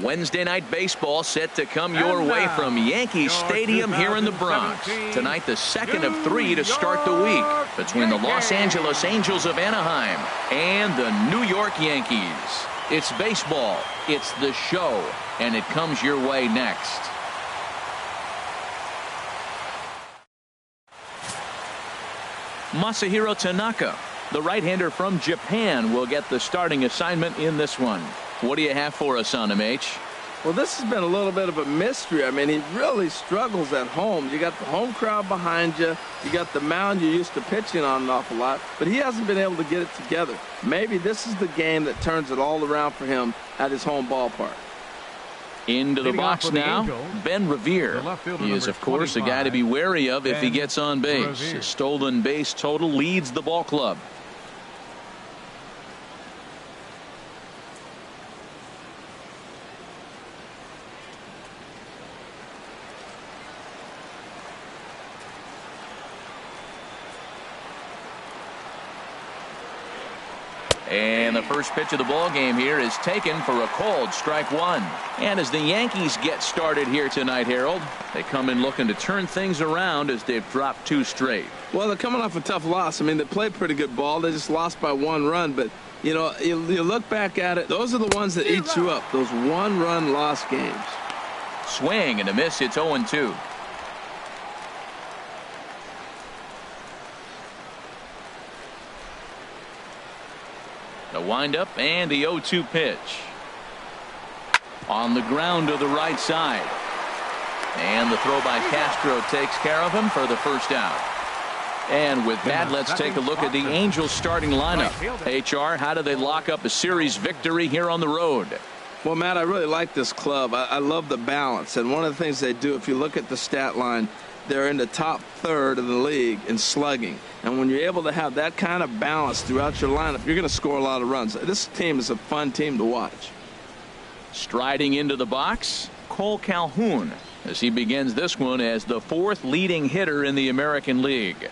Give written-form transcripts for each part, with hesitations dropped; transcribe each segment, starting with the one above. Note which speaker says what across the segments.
Speaker 1: Wednesday night baseball set to come your way from Yankee Stadium here in the Bronx. Tonight, the second of 3 to start the week between the Los Angeles Angels of Anaheim and the New York Yankees. It's baseball, it's the show, and it comes your way next. Masahiro Tanaka, the right-hander from Japan, will get the starting assignment in this one. What do you have for us on him, H?
Speaker 2: Well, this has been a little bit of a mystery. I mean, he really struggles at home. You got the home crowd behind you. You got the mound you're used to pitching on an awful lot. But he hasn't been able to get it together. Maybe this is the game that turns it all around for him at his home ballpark.
Speaker 1: Into the box now, Ben Revere. He is, of course, a guy to be wary of if he gets on base. His stolen base total leads the ball club. And the first pitch of the ball game here is taken for a called strike one. And as the Yankees get started here tonight, Harold, they come in looking to turn things around as they've dropped 2 straight.
Speaker 2: Well, they're coming off a tough loss. I mean, they played pretty good ball. They just lost by 1 run. But, you know, you look back at it, those are the ones that eat you up, those 1-run loss games.
Speaker 1: Swing and a miss. It's 0-2. The windup and the 0-2 pitch. On the ground to the right side. And the throw by Castro takes care of him for the first out. And with that, let's take a look at the Angels starting lineup. HR, how do they lock up a series victory here on the road?
Speaker 2: Well, Matt, I really like this club. I love the balance. And one of the things they do, if you look at the stat line, they're in the top third of the league in slugging. And when you're able to have that kind of balance throughout your lineup, you're going to score a lot of runs. This team is a fun team to watch.
Speaker 1: Striding into the box, Cole Calhoun, as he begins this one as the 4th leading hitter in the American League.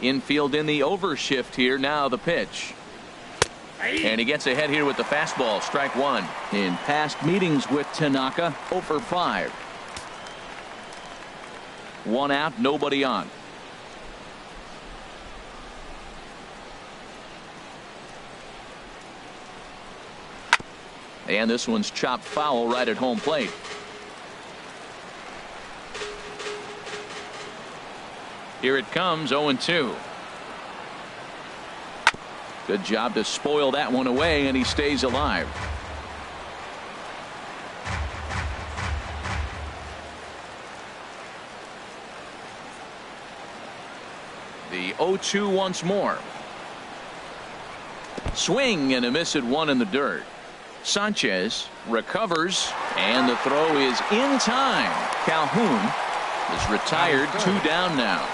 Speaker 1: Infield in the overshift here. Now the pitch. And he gets ahead here with the fastball. Strike 1. In past meetings with Tanaka, 0 for 5. 1 out, nobody on. And this one's chopped foul right at home plate. Here it comes, 0-2. Good job to spoil that one away, and he stays alive. The 0-2 once more. Swing and a miss at 1 in the dirt. Sanchez recovers, and the throw is in time. Calhoun is retired, 2 down now.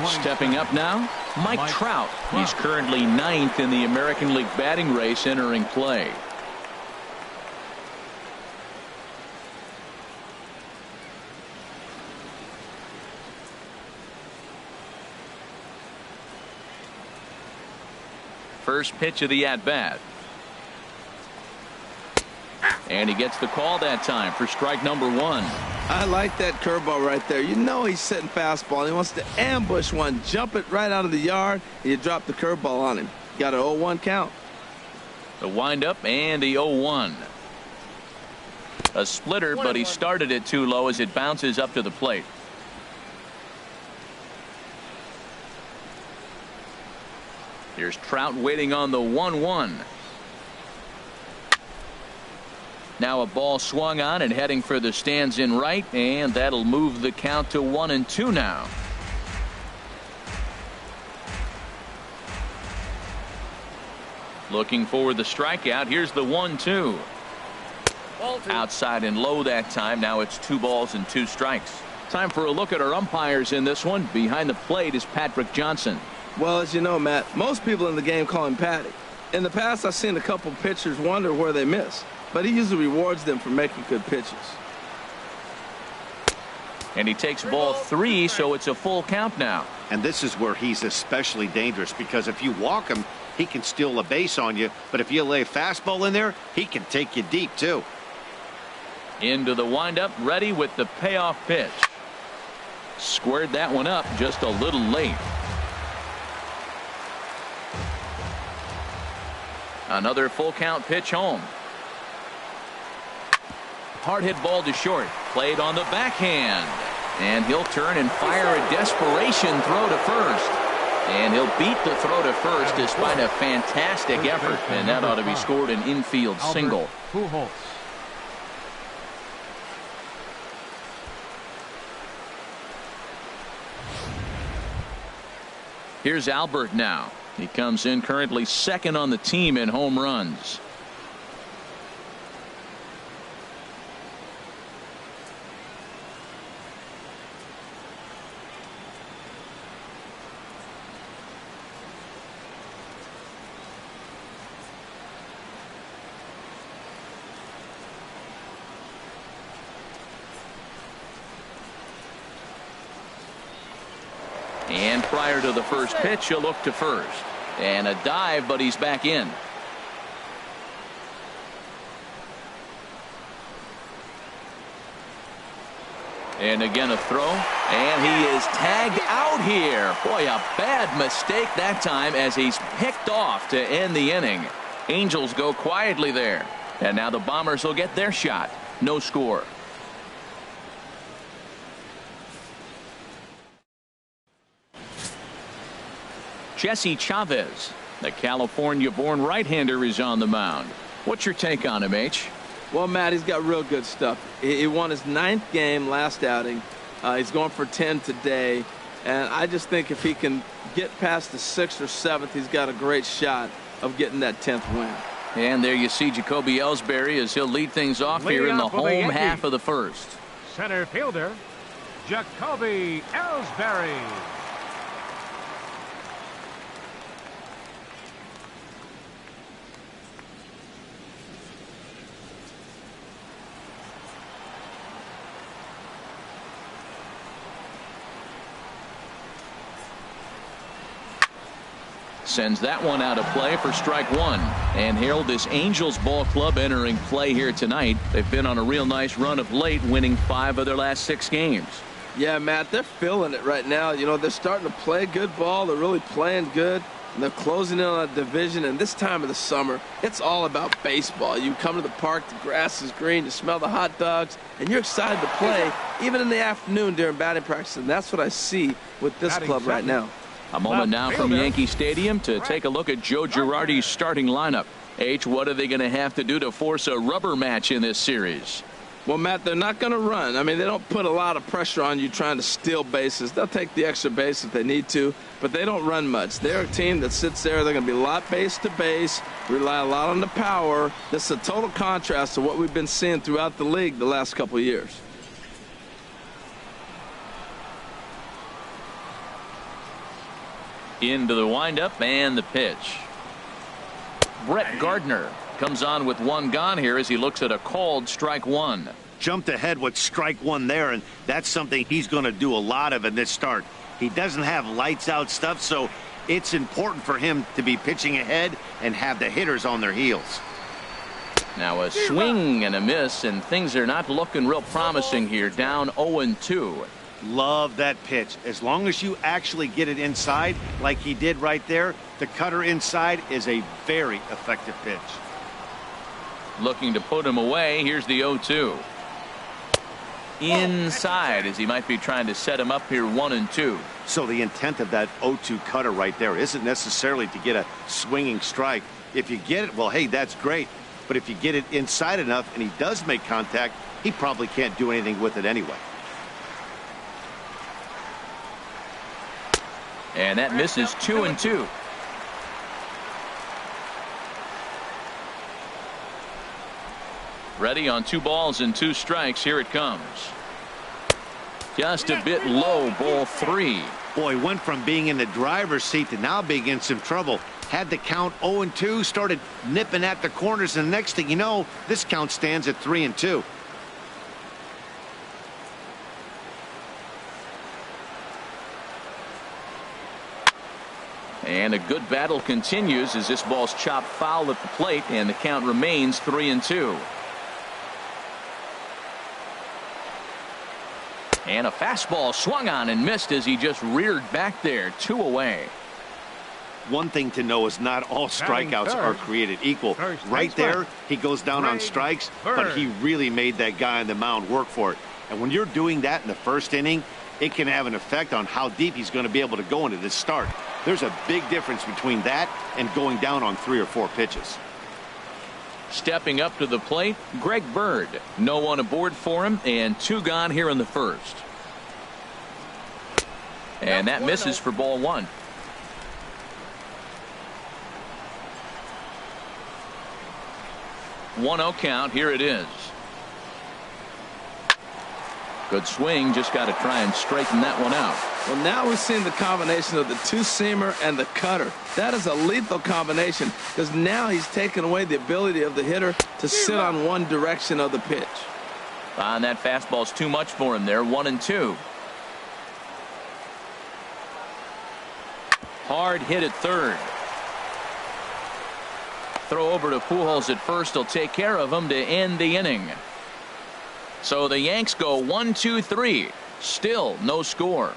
Speaker 1: Stepping up now, Mike Trout. He's currently 9th in the American League batting race entering play. First pitch of the at-bat. And he gets the call that time for strike number 1.
Speaker 2: I like that curveball right there. You know he's sitting fastball. He wants to ambush one, jump it right out of the yard, and you drop the curveball on him. Got an 0-1 count.
Speaker 1: The windup and the 0-1. A splitter, but he started it too low as it bounces up to the plate. Here's Trout waiting on the 1-1. Now a ball swung on and heading for the stands in right, and that'll move the count to 1-2 now. Looking for the strikeout. Here's the 1-2. Outside and low that time. Now it's 2 balls and 2 strikes. Time for a look at our umpires in this one. Behind the plate is Patrick Johnson.
Speaker 2: Well, as you know, Matt, most people in the game call him Patty. In the past, I've seen a couple pitchers wonder where they miss, but he usually rewards them for making good pitches.
Speaker 1: And he takes ball 3, so it's a full count now.
Speaker 3: And this is where he's especially dangerous, because if you walk him, he can steal a base on you. But if you lay a fastball in there, he can take you deep, too.
Speaker 1: Into the windup, ready with the payoff pitch. Squared that one up just a little late. Another full count pitch home. Hard hit ball to short. Played on the backhand. And he'll turn and fire a desperation throw to first. And he'll beat the throw to first despite a fantastic effort. And that ought to be scored an infield single. Here's Albert now. He comes in currently second on the team in home runs. And prior to the first pitch, he'll look to first. And a dive, but he's back in. And again a throw. And he is tagged out here. Boy, a bad mistake that time as he's picked off to end the inning. Angels go quietly there. And now the Bombers will get their shot. No score. Jesse Chavez, the California-born right-hander, is on the mound. What's your take on him, H?
Speaker 2: Well, Matt, he's got real good stuff. He won his 9th game last outing. He's going for 10 today. And I just think if he can get past the 6th or 7th, he's got a great shot of getting that 10th win.
Speaker 1: And there you see Jacoby Ellsbury as he'll lead things off here in the home half of the first.
Speaker 4: Center fielder, Jacoby Ellsbury.
Speaker 1: Sends that one out of play for strike one. And Harold, this Angels ball club entering play here tonight. They've been on a real nice run of late, winning 5 of their last 6 games.
Speaker 2: Yeah, Matt, they're feeling it right now. You know, they're starting to play good ball. They're really playing good. And they're closing in on a division. And this time of the summer, it's all about baseball. You come to the park, the grass is green, you smell the hot dogs, and you're excited to play, even in the afternoon during batting practice. And that's what I see with this club right now.
Speaker 1: A moment now from Yankee Stadium to take a look at Joe Girardi's starting lineup. H, what are they going to have to do to force a rubber match in this series?
Speaker 2: Well, Matt, they're not going to run. I mean, they don't put a lot of pressure on you trying to steal bases. They'll take the extra base if they need to, but they don't run much. They're a team that sits there. They're going to be a lot base to base, rely a lot on the power. This is a total contrast to what we've been seeing throughout the league the last couple of years.
Speaker 1: Into the windup and the pitch. Brett Gardner comes on with one gone here as he looks at a called strike one.
Speaker 3: Jumped ahead with strike one there, and that's something he's going to do a lot of in this start. He doesn't have lights out stuff, so it's important for him to be pitching ahead and have the hitters on their heels.
Speaker 1: Now a swing and a miss, and things are not looking real promising here. Down 0-2.
Speaker 3: Love that pitch. As long as you actually get it inside like he did right there, the cutter inside is a very effective pitch.
Speaker 1: Looking to put him away. Here's the 0-2. Inside as he might be trying to set him up here 1-2.
Speaker 3: So the intent of that 0-2 cutter right there isn't necessarily to get a swinging strike. If you get it, well, hey, that's great. But if you get it inside enough and he does make contact, he probably can't do anything with it anyway.
Speaker 1: And that misses 2-2. Ready on 2 balls and 2 strikes. Here it comes. Just a bit low, ball 3.
Speaker 3: Boy, went from being in the driver's seat to now being in some trouble. Had the count 0-2, started nipping at the corners, and the next thing you know, this count stands at 3-2.
Speaker 1: And a good battle continues as this ball's chopped foul at the plate, and the count remains 3-2. And a fastball swung on and missed as he just reared back there. 2 away.
Speaker 3: One thing to know is not all strikeouts are created equal. Right there, he goes down on strikes, but he really made that guy on the mound work for it. And when you're doing that in the first inning, it can have an effect on how deep he's going to be able to go into this start. There's a big difference between that and going down on 3 or 4 pitches.
Speaker 1: Stepping up to the plate, Greg Bird. No one aboard for him, and 2 gone here in the first. And that misses for ball 1. One-0 count. Here it is. Good swing. Just got to try and straighten that one out.
Speaker 2: Well, now we've seen the combination of the two-seamer and the cutter. That is a lethal combination because now he's taken away the ability of the hitter to sit on one direction of the pitch.
Speaker 1: And that fastball's too much for him there. 1-2. Hard hit at third. Throw over to Pujols at first. He'll take care of him to end the inning. So the Yanks go 1-2-3. Still no score.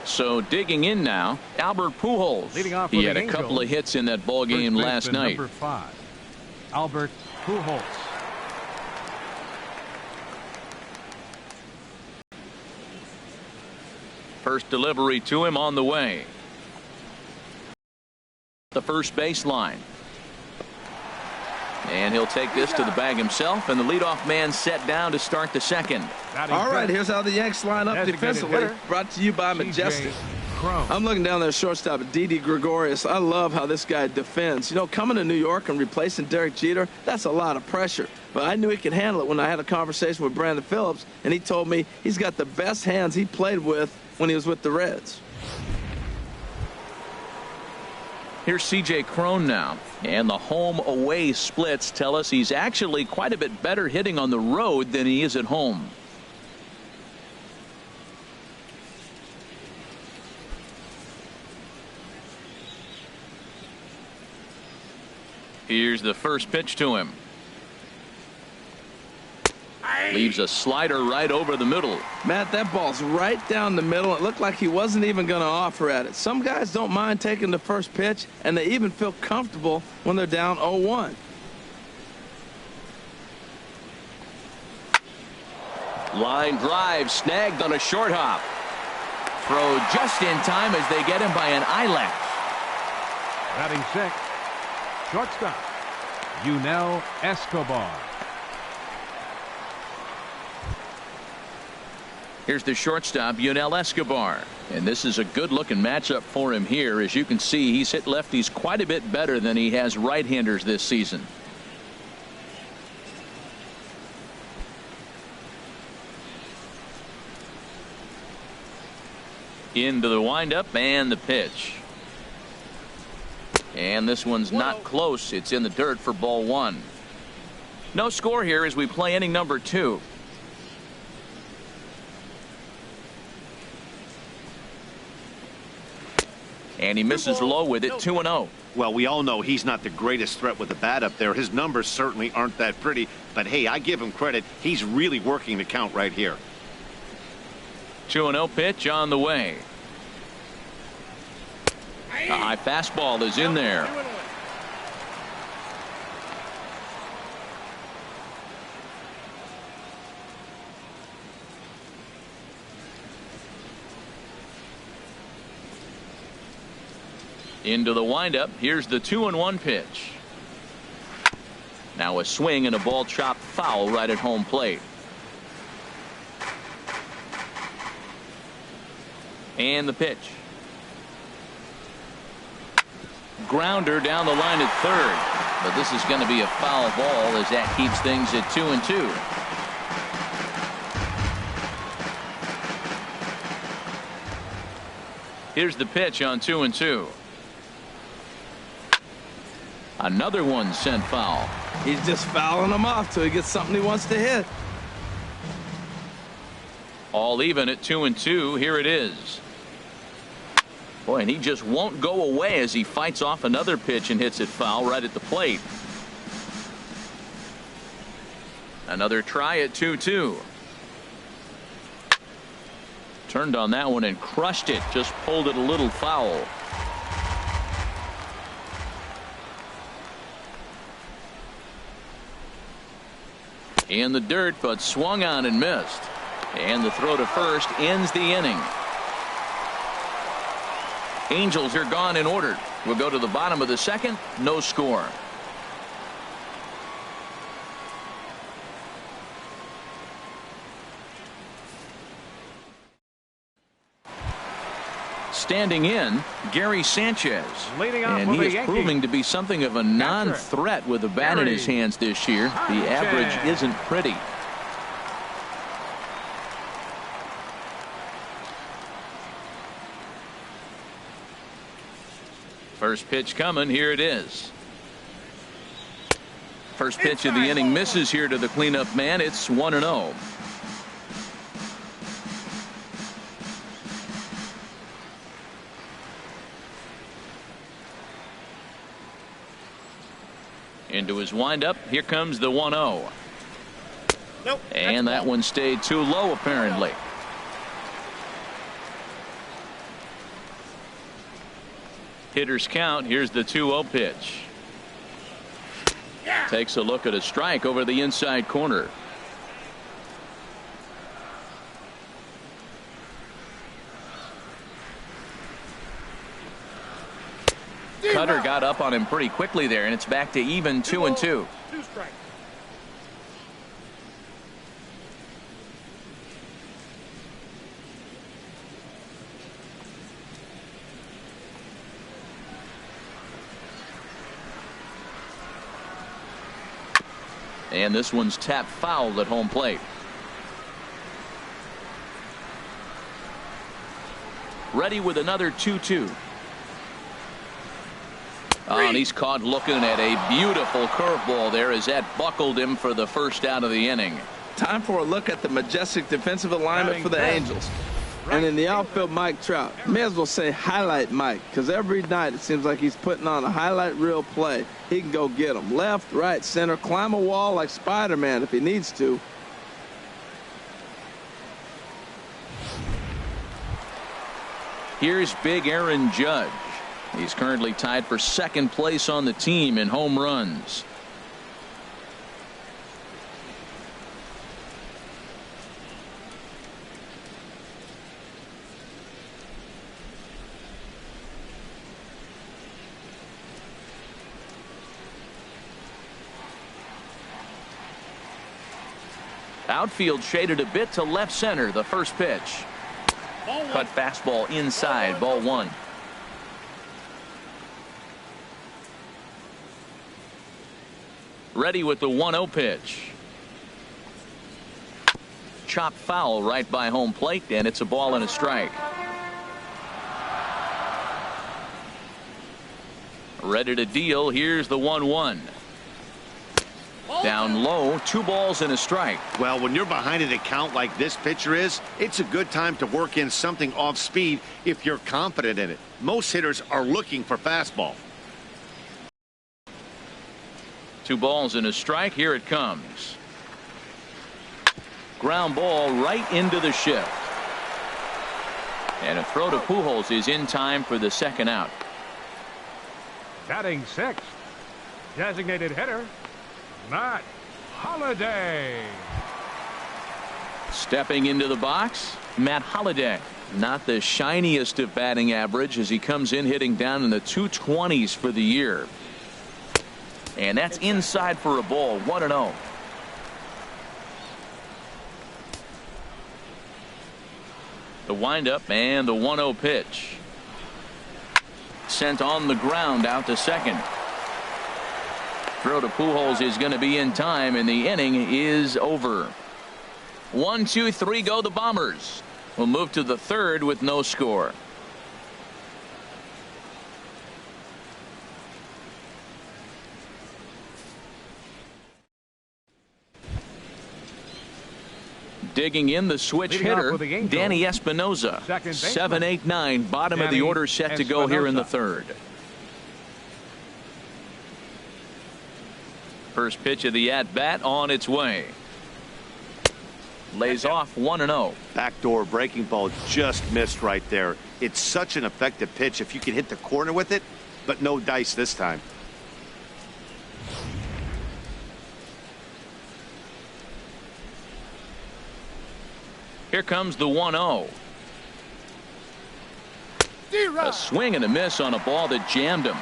Speaker 1: So digging in now, Albert Pujols. He had a couple of hits in that ball game last night.
Speaker 4: Number 5, Albert Pujols.
Speaker 1: First delivery to him on the way. The first baseline. And he'll take this to the bag himself, and the leadoff man set down to start the second.
Speaker 2: All right, here's how the Yanks line up defensively. Brought to you by Majestic. I'm looking down there shortstop at Didi Gregorius. I love how this guy defends. You know, coming to New York and replacing Derek Jeter, that's a lot of pressure. But I knew he could handle it when I had a conversation with Brandon Phillips, and he told me he's got the best hands he played with when he was with the Reds.
Speaker 1: Here's C.J. Cron now, and the home-away splits tell us he's actually quite a bit better hitting on the road than he is at home. Here's the first pitch to him. Leaves a slider right over the middle.
Speaker 2: Matt, that ball's right down the middle. It looked like he wasn't even going to offer at it. Some guys don't mind taking the first pitch, and they even feel comfortable when they're down 0-1.
Speaker 1: Line drive snagged on a short hop. Throw just in time as they get him by an eyelash.
Speaker 4: Batting 6, shortstop, Yunel Escobar.
Speaker 1: Here's the shortstop, Yunel Escobar. And this is a good-looking matchup for him here. As you can see, he's hit lefties quite a bit better than he has right-handers this season. Into the windup and the pitch. And this one's not close. It's in the dirt for ball 1. No score here as we play inning number 2. And he misses low with it. 2-0.
Speaker 3: Well, we all know he's not the greatest threat with the bat up there. His numbers certainly aren't that pretty. But, hey, I give him credit. He's really working the count right here.
Speaker 1: 2-0 pitch on the way. A high fastball is in there. Into the windup. Here's the 2-1 pitch. Now a swing and a ball chopped foul right at home plate. And the pitch. Grounder down the line at third. But this is going to be a foul ball as that keeps things at 2-2. Here's the pitch on 2-2. Another one sent foul.
Speaker 2: He's just fouling them off till he gets something he wants to hit.
Speaker 1: All even at 2-2. Here it is. Boy, and he just won't go away as he fights off another pitch and hits it foul right at the plate. Another try at 2-2. Turned on that one and crushed it. Just pulled it a little foul. In the dirt, but swung on and missed. And the throw to first ends the inning. Angels are gone in order. We'll go to the bottom of the second. No score. Standing in, Gary Sanchez. And he is proving to be something of a non-threat with a bat in his hands this year. The average isn't pretty. First pitch coming. Here it is. First pitch of the inning misses here to the cleanup man. It's 1-0. Into his windup. Here comes the 1-0.
Speaker 5: Nope,
Speaker 1: and that one stayed too low apparently. Hitters count. Here's the 2-0 pitch. Takes a look at a strike over the inside corner. Cutter got up on him pretty quickly there, and it's back to even 2-2.
Speaker 5: 2 strikes.
Speaker 1: And this one's tapped foul at home plate. Ready with another 2-2. And he's caught looking at a beautiful curveball there as that buckled him for the first out of the inning.
Speaker 2: Time for a look at the majestic defensive alignment for the Angels. And in the outfield, Mike Trout. May as well say highlight Mike, because every night it seems like he's putting on a highlight reel play. He can go get them left, right, center, climb a wall like Spider-Man if he needs to.
Speaker 1: Here's big Aaron Judge. He's currently tied for second place on the team in home runs. Outfield shaded a bit to left center. The first pitch. Cut fastball inside. Ball 1. Ready with the 1-0 pitch. Chopped foul right by home plate, and it's a ball and a strike. Ready to deal. Here's the 1-1. Down low, 2 balls and a strike.
Speaker 3: Well, when you're behind an account like this pitcher is, it's a good time to work in something off speed if you're confident in it. Most hitters are looking for fastball.
Speaker 1: 2 balls and a strike. Here it comes. Ground ball right into the shift. And a throw to Pujols is in time for the second out.
Speaker 4: Batting 6th, designated hitter, Matt Holliday.
Speaker 1: Stepping into the box, Matt Holliday. Not the shiniest of batting average as he comes in hitting down in the 220s for the year. And that's inside for a ball. 1-0. The windup and the 1-0 pitch. Sent on the ground out to second. Throw to Pujols is going to be in time, and the inning is over. 1, 2, 3 go the Bombers. We'll move to the third with no score. Digging in the switch
Speaker 4: Leading off
Speaker 1: hitter,
Speaker 4: with the Angels,
Speaker 1: Danny Espinosa.
Speaker 4: second baseman.
Speaker 1: 7, 8, 9, bottom of the
Speaker 4: Danny
Speaker 1: order set to go here in the third. First pitch of the at-bat on its way. Lays off 1-0.
Speaker 3: Backdoor breaking ball just missed right there. It's such an effective pitch if you can hit the corner with it, but no dice this time.
Speaker 1: Here comes the 1-0. A swing and a miss on a ball that jammed him.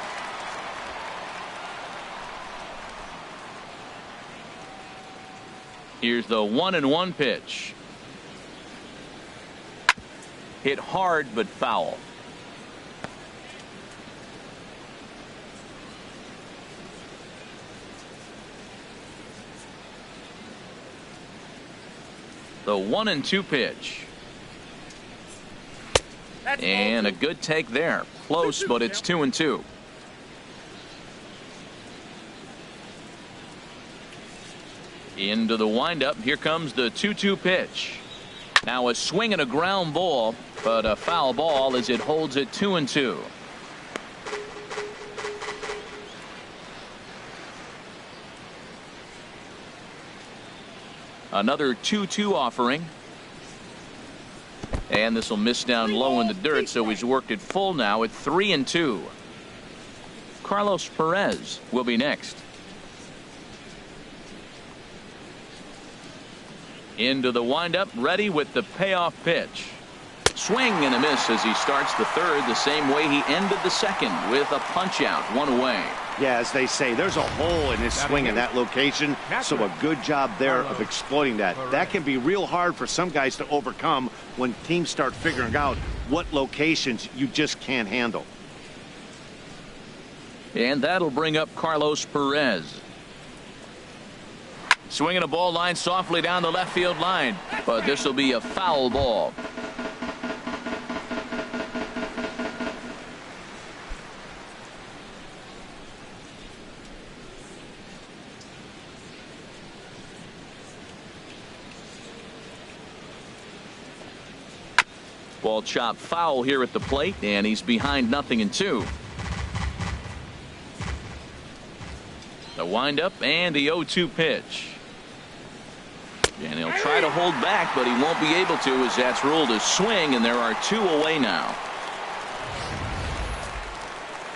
Speaker 1: Here's the 1-1 pitch. Hit hard but foul. The 1-2 pitch. And a good take there. Close, but it's 2-2. Into the windup. Here comes the 2-2 pitch. Now a swing and a ground ball, but a foul ball as it holds it 2-2. Another 2-2 offering. And this will miss down low in the dirt, so he's worked it full now at 3-2. Carlos Perez will be next. Into the windup, ready with the payoff pitch. Swing and a miss as he starts the third the same way he ended the second, with a punch out, one away.
Speaker 3: Yeah, as they say, there's a hole in his swing in that location, so a good job there of exploiting that. That can be real hard for some guys to overcome when teams start figuring out what locations you just can't handle.
Speaker 1: And that'll bring up Carlos Perez. Swinging a ball line softly down the left field line, but this will be a foul ball. Ball chopped foul here at the plate, and he's behind 0-2. The windup and the 0-2 pitch. And he'll try to hold back, but he won't be able to, as that's ruled a swing, and there are 2 away now.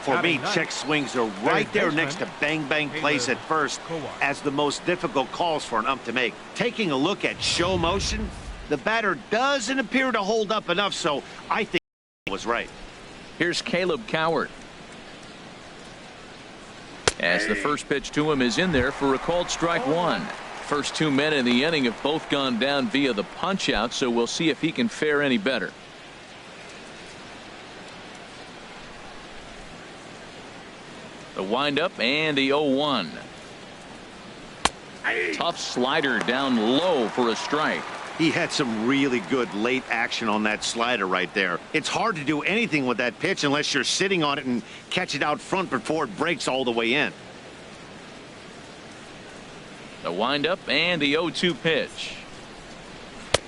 Speaker 3: For me, check swings are right there next to bang-bang plays at first as the most difficult calls for an ump to make. Taking a look at show motion, the batter doesn't appear to hold up enough, so I think he was right.
Speaker 1: Here's Caleb Cowart. As the first pitch to him is in there for a called strike one. First 2 men in the inning have both gone down via the punch out, so we'll see if he can fare any better. The windup and the 0-1. Tough slider down low for a strike.
Speaker 3: He had some really good late action on that slider right there. It's hard to do anything with that pitch unless you're sitting on it and catch it out front before it breaks all the way in.
Speaker 1: The windup and the 0-2 pitch.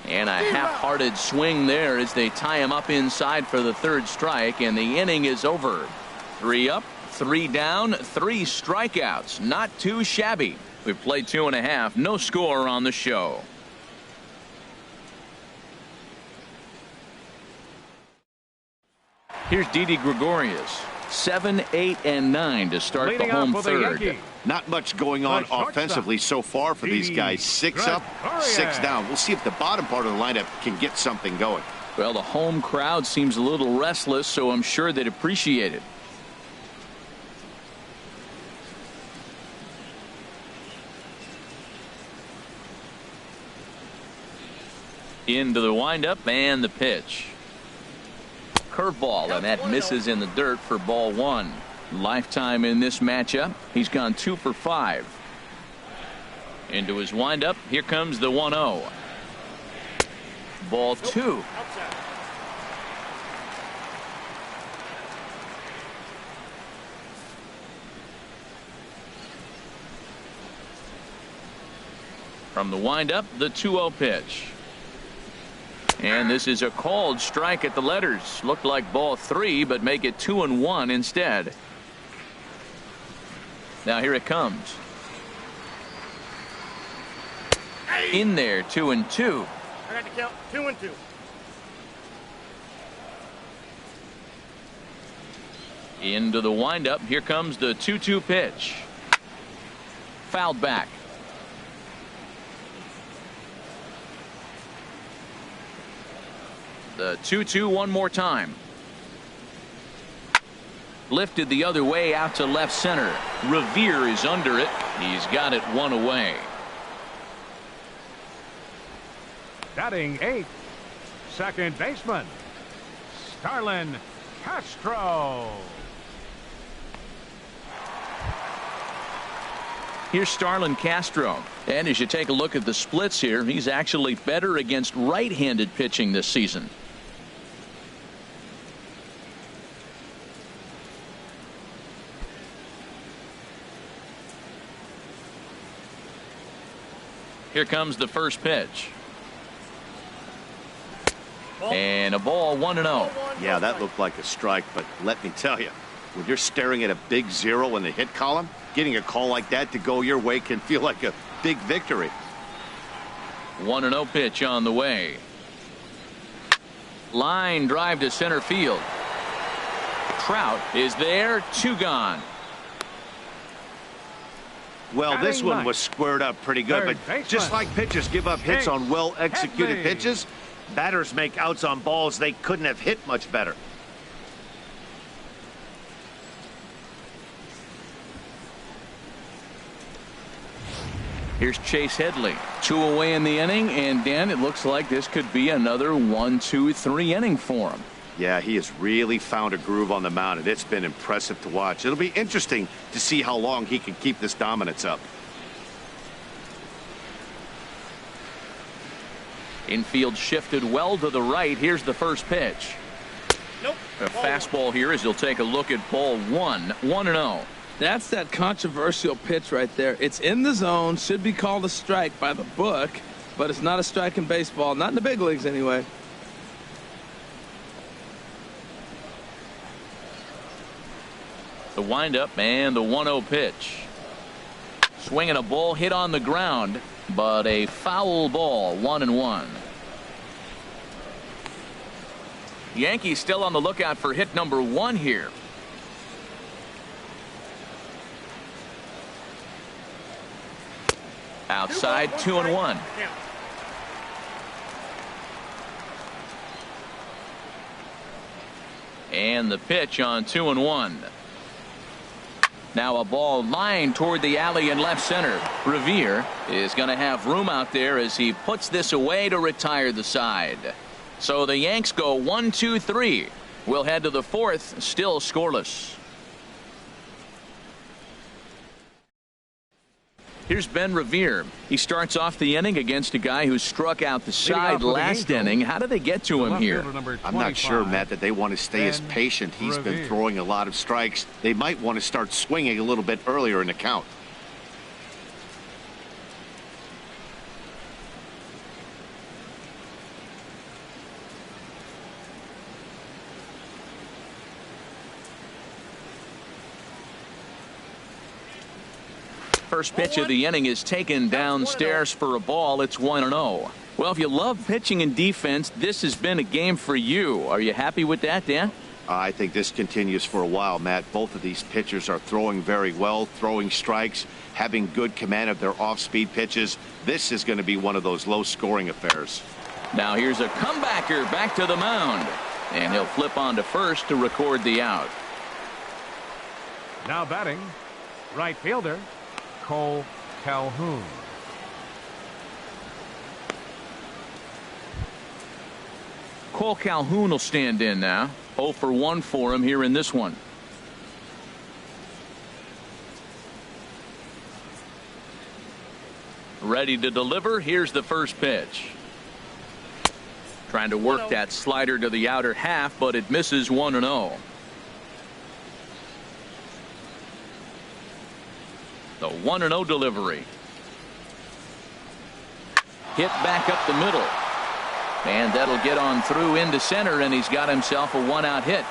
Speaker 1: And a half-hearted swing there as they tie him up inside for the third strike, and the inning is over. 3 up, 3 down, 3 strikeouts. Not too shabby. We've played 2.5. No score on the show. Here's Didi Gregorius. 7, 8, and 9 to start the home third.
Speaker 3: Not much going on offensively so far for these guys. 6 up, 6 down. We'll see if the bottom part of the lineup can get something going.
Speaker 1: Well, the home crowd seems a little restless, so I'm sure they'd appreciate it. Into the windup and the pitch. Curveball, and that misses in the dirt for ball 1. Lifetime in this matchup. He's gone 2 for 5. Into his windup. Here comes the 1-0. Ball 2. From the windup, the 2-0 pitch. And this is a called strike at the letters. Looked like ball 3, but make it 2-1 instead. Now here it comes. In there, 2-2.
Speaker 5: I got to count 2-2.
Speaker 1: Into the windup. Here comes the 2-2 pitch. Fouled back. The 2-2 one more time. Lifted the other way out to left center. Revere is under it. He's got it one away.
Speaker 4: Batting 8th, second baseman, Starlin Castro.
Speaker 1: Here's Starlin Castro. And as you take a look at the splits here, he's actually better against right-handed pitching this season. Here comes the first pitch. And a ball, 1-0.
Speaker 3: Yeah, that looked like a strike, but let me tell you, when you're staring at a big 0 in the hit column, getting a call like that to go your way can feel like a big victory.
Speaker 1: 1-0 pitch on the way. Line drive to center field. Trout is there, 2 gone.
Speaker 3: Well, this one was squared up pretty good, but just like pitchers give up hits on well-executed pitches, batters make outs on balls they couldn't have hit much better.
Speaker 1: Here's Chase Headley. 2 away in the inning, and Dan, it looks like this could be another 1-2-3 inning for him.
Speaker 3: Yeah, he has really found a groove on the mound, and it's been impressive to watch. It'll be interesting to see how long he can keep this dominance up.
Speaker 1: Infield shifted well to the right. Here's the first pitch.
Speaker 5: Nope.
Speaker 1: A fastball here as he'll take a look at ball 1. 1-0.
Speaker 2: That's that controversial pitch right there. It's in the zone, should be called a strike by the book, but it's not a strike in baseball, not in the big leagues anyway.
Speaker 1: The windup and the 1-0 pitch. Swinging a ball hit on the ground, but a foul ball, 1-1. Yankees still on the lookout for hit number 1 here. Outside, 2-1. And the pitch on 2-1. Now a ball lined toward the alley in left center. Revere is going to have room out there as he puts this away to retire the side. So the Yanks go 1-2-3. We'll head to the 4th, still scoreless. Here's Ben Revere. He starts off the inning against a guy who struck out the side last inning. How did they get to him here?
Speaker 3: I'm not sure, Matt, that they want to stay as patient. He's been throwing a lot of strikes. They might want to start swinging a little bit earlier in the count.
Speaker 1: First pitch of the inning is taken downstairs for a ball. It's 1-0. Well, if you love pitching and defense, this has been a game for you. Are you happy with that, Dan?
Speaker 3: I think this continues for a while, Matt. Both of these pitchers are throwing very well, throwing strikes, having good command of their off-speed pitches. This is going to be one of those low-scoring affairs.
Speaker 1: Now here's a comebacker back to the mound, and he'll flip on to first to record the out.
Speaker 4: Now batting, right fielder, Cole Calhoun.
Speaker 1: Cole Calhoun will stand in now. 0 for 1 for him here in this one. Ready to deliver. Here's the first pitch. Trying to work that slider to the outer half, but it misses 1-0. The 1-0 delivery. Hit back up the middle. And that'll get on through into center, and he's got himself a 1-out hit.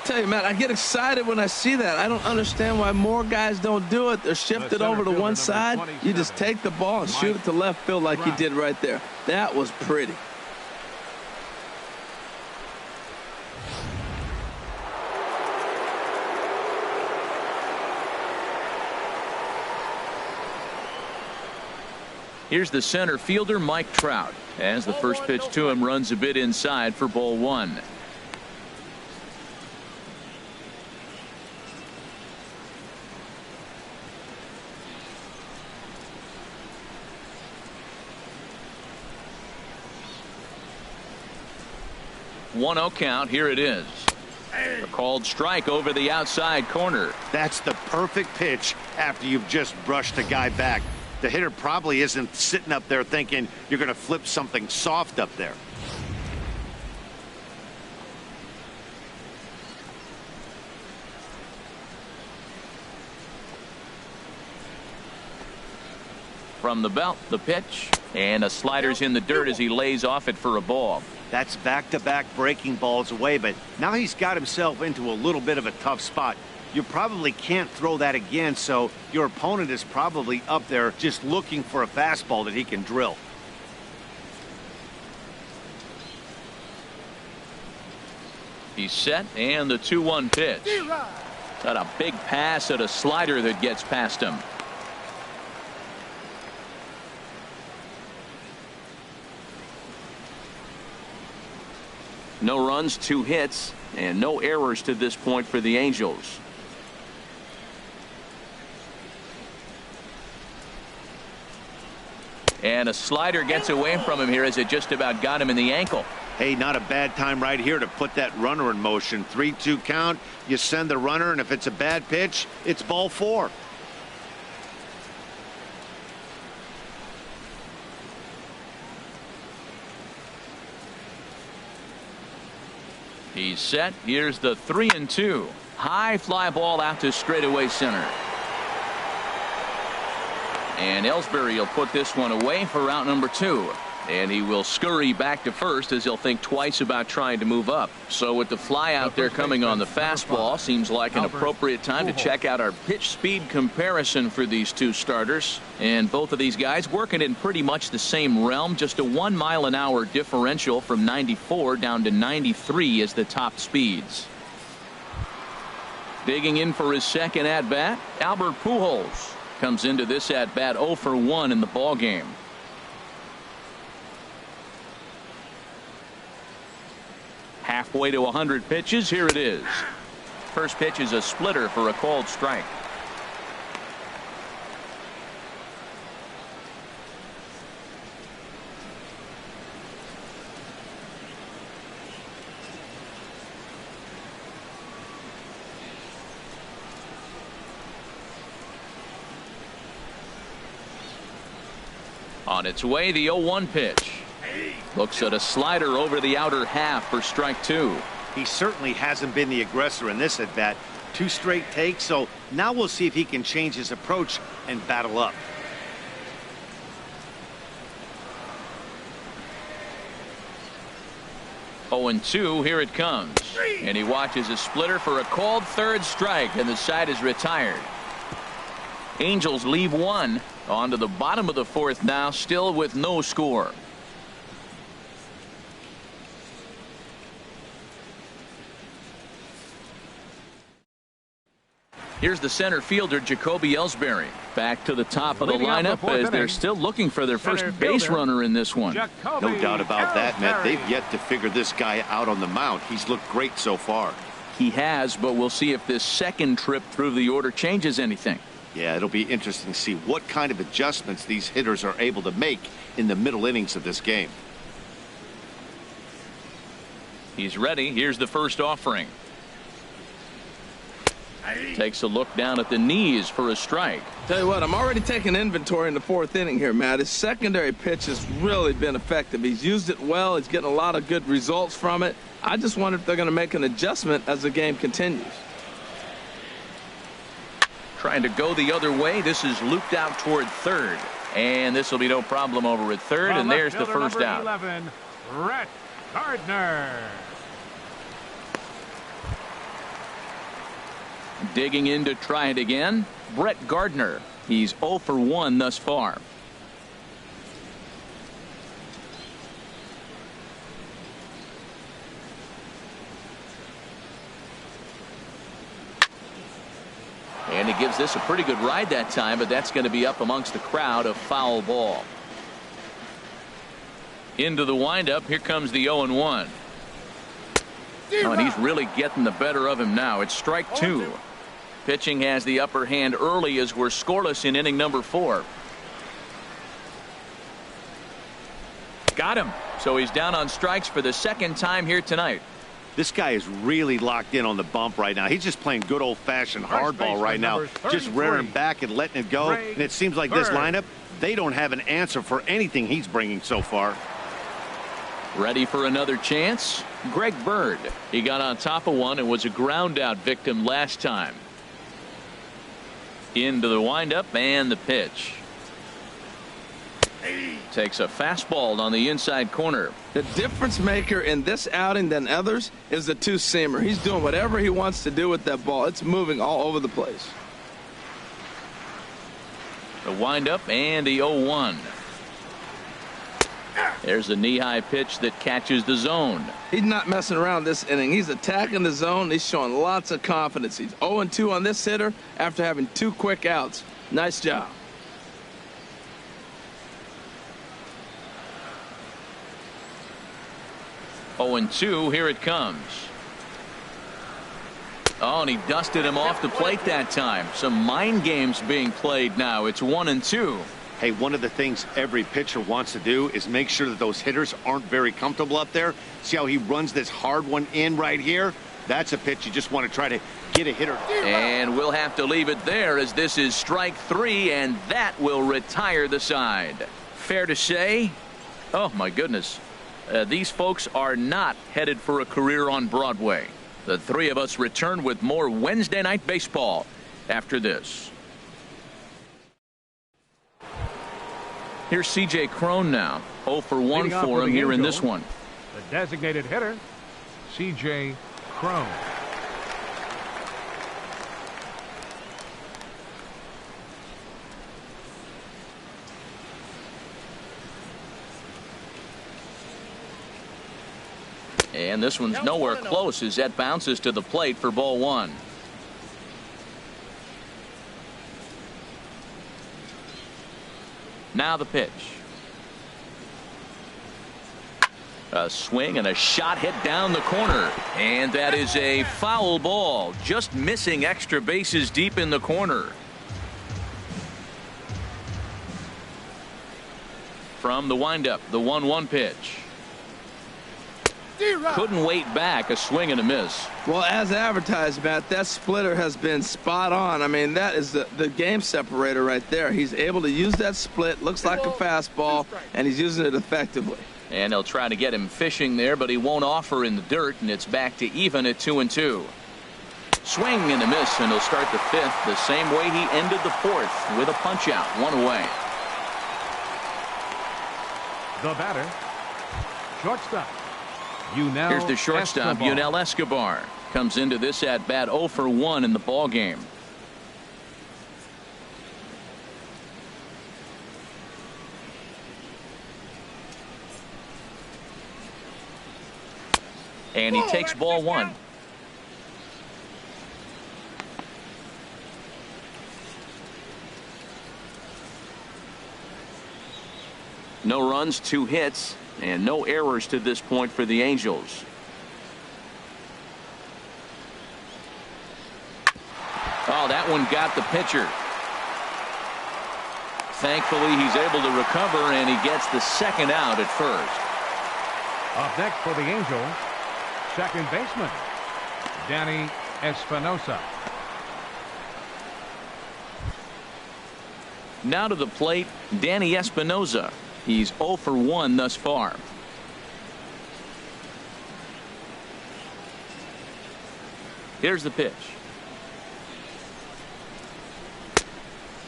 Speaker 2: Tell you, Matt, I get excited when I see that. I don't understand why more guys don't do it. They're shifted over to one side. You just take the ball and shoot it to left field like he did right there. That was pretty.
Speaker 1: Here's the center fielder, Mike Trout, as the first pitch to him runs a bit inside for ball 1. One-oh count. Here it is. A called strike over the outside corner.
Speaker 3: That's the perfect pitch after you've just brushed a guy back. The hitter probably isn't sitting up there thinking you're going to flip something soft up there.
Speaker 1: From the belt, the pitch, and a slider's in the dirt as he lays off it for a ball.
Speaker 3: That's back-to-back breaking balls away, but now he's got himself into a little bit of a tough spot. You probably can't throw that again, so your opponent is probably up there just looking for a fastball that he can drill.
Speaker 1: He's set, and the 2-1 pitch. Got a big pass at a slider that gets past him. No runs, 2 hits, and no errors to this point for the Angels. And a slider gets away from him here as it just about got him in the ankle.
Speaker 3: Hey, not a bad time right here to put that runner in motion. 3-2 count. You send the runner, and if it's a bad pitch, it's ball 4.
Speaker 1: He's set. Here's the 3-2. High fly ball out to straightaway center. And Ellsbury will put this one away for out number 2. And he will scurry back to first as he'll think twice about trying to move up. So with the fly out there coming on the fastball, seems like an appropriate time to check out our pitch speed comparison for these two starters. And both of these guys working in pretty much the same realm. Just a 1 mile an hour differential from 94 down to 93 as the top speeds. Digging in for his second at bat, Albert Pujols comes into this at bat 0 for 1 in the ball game. Halfway to 100 pitches. Here it is. First pitch is a splitter for a called strike. On its way, the 0-1 pitch. Looks at a slider over the outer half for strike 2.
Speaker 3: He certainly hasn't been the aggressor in this at bat. 2 straight takes, so now we'll see if he can change his approach and battle up.
Speaker 1: Oh, and 2. Here it comes. And he watches a splitter for a called third strike, and the side is retired. Angels leave 1. On to the bottom of the 4th now, still with no score. Here's the center fielder, Jacoby Ellsbury. Back to the top of the lineup as they're still looking for their first base runner in this one.
Speaker 3: No doubt about that, Matt. They've yet to figure this guy out on the mound. He's looked great so far.
Speaker 1: He has, but we'll see if this second trip through the order changes anything.
Speaker 3: Yeah, it'll be interesting to see what kind of adjustments these hitters are able to make in the middle innings of this game.
Speaker 1: He's ready. Here's the first offering. Takes a look down at the knees for a strike.
Speaker 2: Tell you what, I'm already taking inventory in the 4th inning here, Matt. His secondary pitch has really been effective. He's used it well. He's getting a lot of good results from it. I just wonder if they're going to make an adjustment as the game continues.
Speaker 1: Trying to go the other way. This is looped out toward third. And this will be no problem over at third, and there's the first out.
Speaker 4: 11, Brett Gardner.
Speaker 1: Digging in to try it again, Brett Gardner. He's 0 for 1 thus far. And he gives this a pretty good ride that time, but that's going to be up amongst the crowd, a foul ball. Into the windup, here comes the 0-1. Oh, and he's really getting the better of him now. It's strike 2. Pitching has the upper hand early as we're scoreless in inning number 4. Got him. So he's down on strikes for the second time here tonight.
Speaker 3: This guy is really locked in on the bump right now. He's just playing good old-fashioned hardball right now, just rearing back and letting it go. And it seems like this lineup, they don't have an answer for anything he's bringing so far.
Speaker 1: Ready for another chance? Greg Bird. He got on top of one and was a ground out victim last time. Into the windup and the pitch. Takes a fastball on the inside corner.
Speaker 2: The difference maker in this outing than others is the two-seamer. He's doing whatever he wants to do with that ball. It's moving all over the place.
Speaker 1: The windup and the 0-1. There's a knee-high pitch that catches the zone.
Speaker 2: He's not messing around this inning. He's attacking the zone. He's showing lots of confidence. He's 0-2 on this hitter after having 2 quick outs. Nice job.
Speaker 1: Oh, and 2, here it comes. Oh, and he dusted him off the plate that time. Some mind games being played now. It's 1-2.
Speaker 3: Hey, one of the things every pitcher wants to do is make sure that those hitters aren't very comfortable up there. See how he runs this hard one in right here? That's a pitch you just want to try to get a hitter.
Speaker 1: And we'll have to leave it there as this is strike 3, and that will retire the side. Fair to say? Oh, my goodness. These folks are not headed for a career on Broadway. The three of us return with more Wednesday Night Baseball after this. Here's C.J. Cron now. 0 for 1 for him here in this one.
Speaker 4: The designated hitter, C.J. Cron.
Speaker 1: And this one's nowhere close as that bounces to the plate for ball 1. Now the pitch. A swing and a shot hit down the corner. And that is a foul ball. Just missing extra bases deep in the corner. From the windup, the 1-1 pitch. Couldn't wait back. A swing and a miss.
Speaker 2: Well, as advertised, Matt, that splitter has been spot on. I mean, that is the game separator right there. He's able to use that split. Looks like a fastball, and he's using it effectively.
Speaker 1: And they'll try to get him fishing there, but he won't offer in the dirt, and it's back to even at 2-2. Swing and a miss, and he'll start the 5th the same way he ended the 4th with a punch out, 1 away.
Speaker 4: The batter, shortstop.
Speaker 1: Here's the shortstop, Yunel Escobar. Comes into this at bat 0 for 1 in the ball game. And he takes ball 1. No runs, 2 hits. And no errors to this point for the Angels. Oh, that one got the pitcher. Thankfully, he's able to recover, and he gets the second out at first.
Speaker 4: Up next for the Angels, second baseman, Danny Espinosa.
Speaker 1: Now to the plate, Danny Espinosa. He's 0 for 1 thus far. Here's the pitch.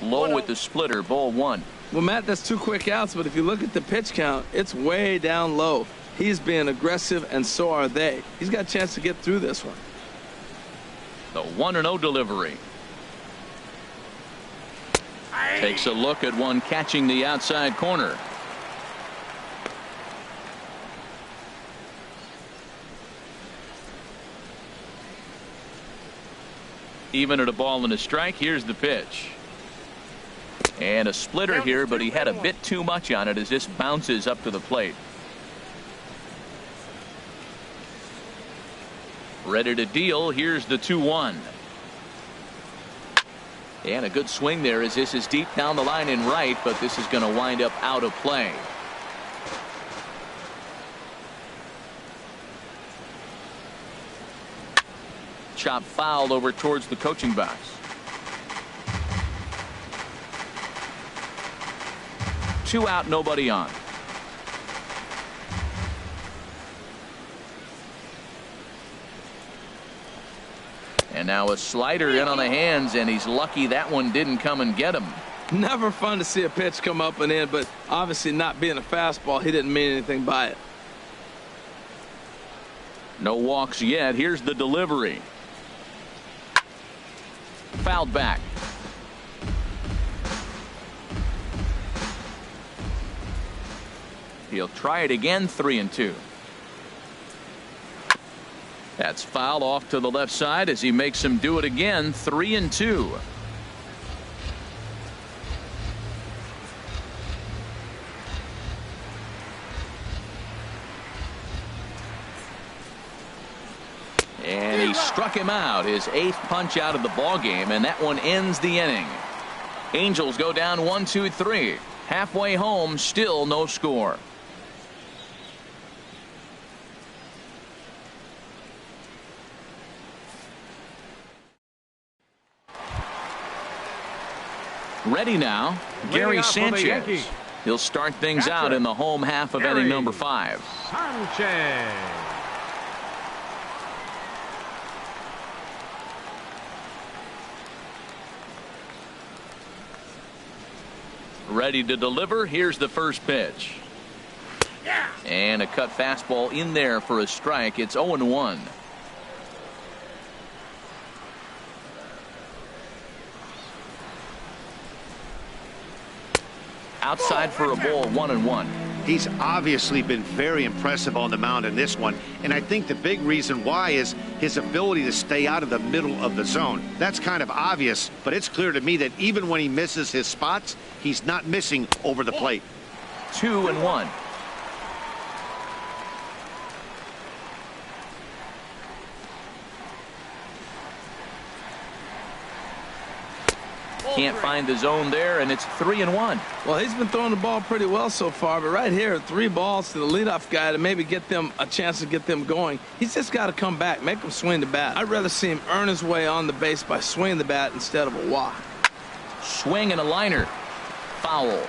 Speaker 1: Low with the splitter, ball 1.
Speaker 2: Well, Matt, that's 2 quick outs, but if you look at the pitch count, it's way down low. He's being aggressive, and so are they. He's got a chance to get through this one.
Speaker 1: The 1-0 delivery. Takes a look at one catching the outside corner. Even at a ball and a strike, here's the pitch. And a splitter here, but he had a bit too much on it as this bounces up to the plate. Ready to deal. Here's the 2-1. And a good swing there as this is deep down the line in right, but this is going to wind up out of play. Chop foul over towards the coaching box. Two out, nobody on. And now a slider in on the hands, and he's lucky that one didn't come and get him.
Speaker 2: Never fun to see a pitch come up and in, but obviously not being a fastball, he didn't mean anything by it.
Speaker 1: No walks yet. Here's the delivery. Fouled back. He'll try it again. 3-2. That's foul off to the left side as he makes him do it again. 3-2. And he struck him out, his 8th punch out of the ball game, and that one ends the inning. Angels go down 1-2-3. Halfway home, still no score. Ready now, Gary Sanchez. He'll start things out in the home half of inning number 5.
Speaker 4: Sanchez.
Speaker 1: Ready to deliver. Here's the first pitch. And a cut fastball in there for a strike. It's 0-1. Outside for a ball. 1-1.
Speaker 3: He's obviously been very impressive on the mound in this one, and I think the big reason why is his ability to stay out of the middle of the zone. That's kind of obvious, but it's clear to me that even when he misses his spots, he's not missing over the plate.
Speaker 1: 2-1. Can't find the zone there, and it's 3-1.
Speaker 2: Well, he's been throwing the ball pretty well so far, but right here, 3 balls to the leadoff guy to maybe get them a chance to get them going. He's just got to come back, make him swing the bat. I'd rather see him earn his way on the base by swinging the bat instead of a walk.
Speaker 1: Swing and a liner. Foul.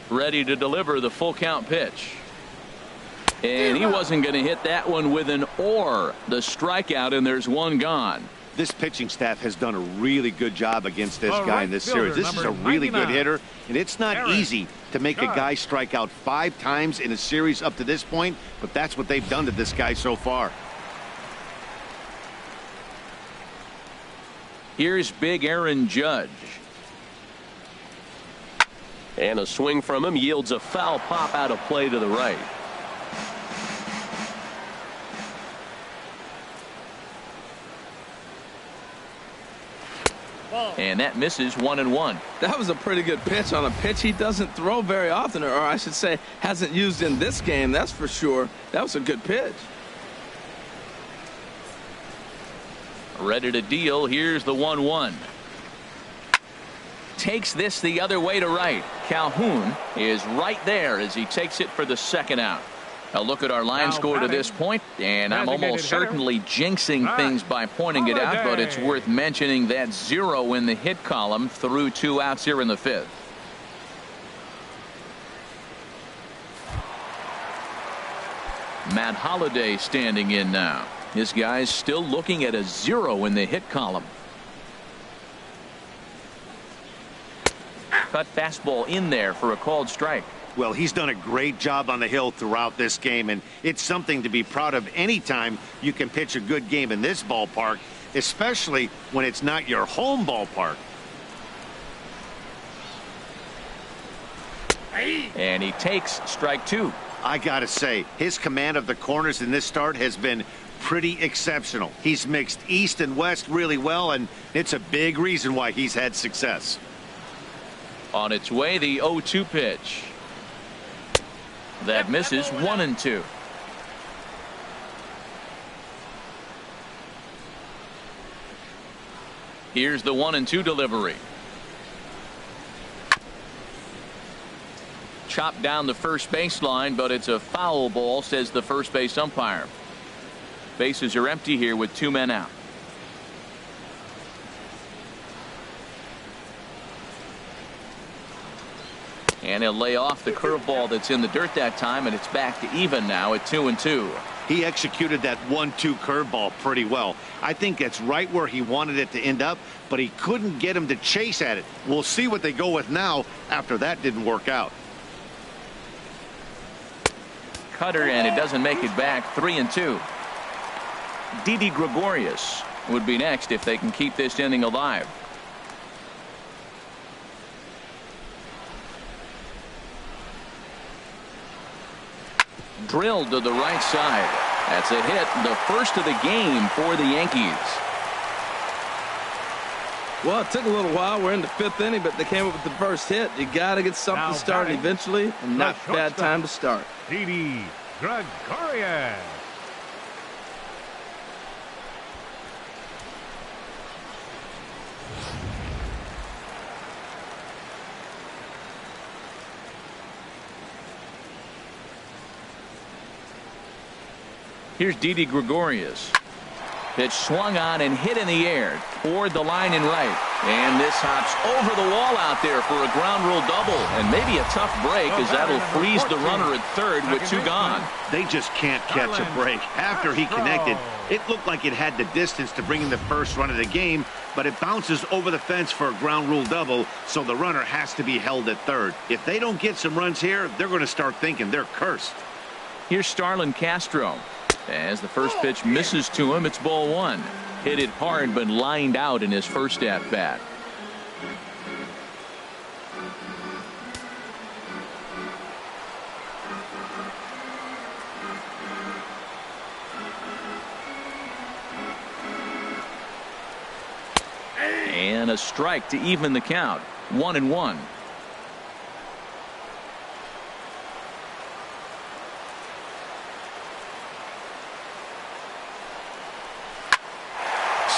Speaker 1: Ready to deliver the full count pitch. And he wasn't going to hit that one with an or. The strikeout, and there's one gone.
Speaker 3: This pitching staff has done a really good job against this guy in this series. This is a really good hitter, and it's not easy to make a guy strike out 5 times in a series up to this point, but that's what they've done to this guy so far.
Speaker 1: Here's big Aaron Judge. And a swing from him yields a foul pop out of play to the right. And that misses. 1-1.
Speaker 2: That was a pretty good pitch on a pitch he doesn't throw very often, or I should say hasn't used in this game, that's for sure. That was a good pitch.
Speaker 1: Ready to deal. Here's the 1-1. Takes this the other way to right. Calhoun is right there as he takes it for the second out. A look at our line score to this point, and I'm almost certainly jinxing things by pointing it out, but it's worth mentioning that 0 in the hit column through 2 outs here in the 5th. Matt Holliday standing in now. This guy's still looking at a 0 in the hit column. Cut fastball in there for a called strike.
Speaker 3: Well, he's done a great job on the hill throughout this game, and it's something to be proud of anytime you can pitch a good game in this ballpark, especially when it's not your home ballpark.
Speaker 1: And he takes strike 2.
Speaker 3: I gotta say, his command of the corners in this start has been pretty exceptional. He's mixed east and west really well, and it's a big reason why he's had success.
Speaker 1: On its way, the 0-2 pitch. That misses 1-2. Here's the 1-2 delivery. Chopped down the first baseline, but it's a foul ball, says the first base umpire. Bases are empty here with 2 men out. And he'll lay off the curveball that's in the dirt that time, and it's back to even now at 2-2.
Speaker 3: He executed that 1-2 curveball pretty well. I think that's right where he wanted it to end up, but he couldn't get him to chase at it. We'll see what they go with now after that didn't work out.
Speaker 1: Cutter, and it doesn't make it back. 3-2. Didi Gregorius would be next if they can keep this inning alive. Drilled to the right side. That's a hit, the first of the game for the Yankees.
Speaker 2: Well, it took a little while. We're in the 5th inning, but they came up with the first hit. You got to get something started eventually, and not a bad time to start.
Speaker 4: Didi Gregorius.
Speaker 1: Here's Didi Gregorius. Pitch swung on and hit in the air toward the line and right. And this hops over the wall out there for a ground rule double. And maybe a tough break, as that'll freeze the runner at third with 2 gone.
Speaker 3: They just can't catch a break. After he connected, it looked like it had the distance to bring in the first run of the game, but it bounces over the fence for a ground rule double, so the runner has to be held at third. If they don't get some runs here, they're going to start thinking they're cursed.
Speaker 1: Here's Starlin Castro. As the first pitch misses to him, it's ball 1. Hit it hard, but lined out in his first at bat. And a strike to even the count. 1-1.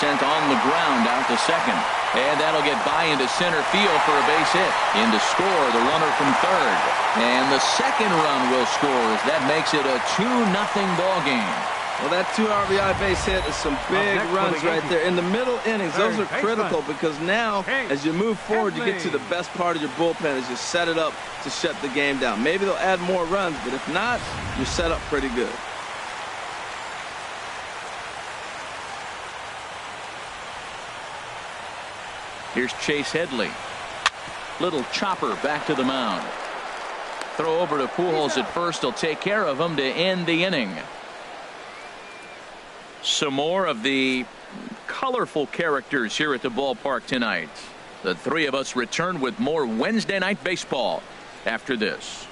Speaker 1: Sent on the ground out to second. And that'll get by into center field for a base hit. In to score, the runner from third. And the second run will score as that makes it a 2-0 ball game.
Speaker 2: Well, that 2 RBI base hit is some big runs right there. In the middle innings, those are critical because now, as you move forward, you get to the best part of your bullpen as you set it up to shut the game down. Maybe they'll add more runs, but if not, you're set up pretty good.
Speaker 1: Here's Chase Headley. Little chopper back to the mound. Throw over to Pujols at first. He'll take care of him to end the inning. Some more of the colorful characters here at the ballpark tonight. The 3 of us return with more Wednesday Night Baseball after this.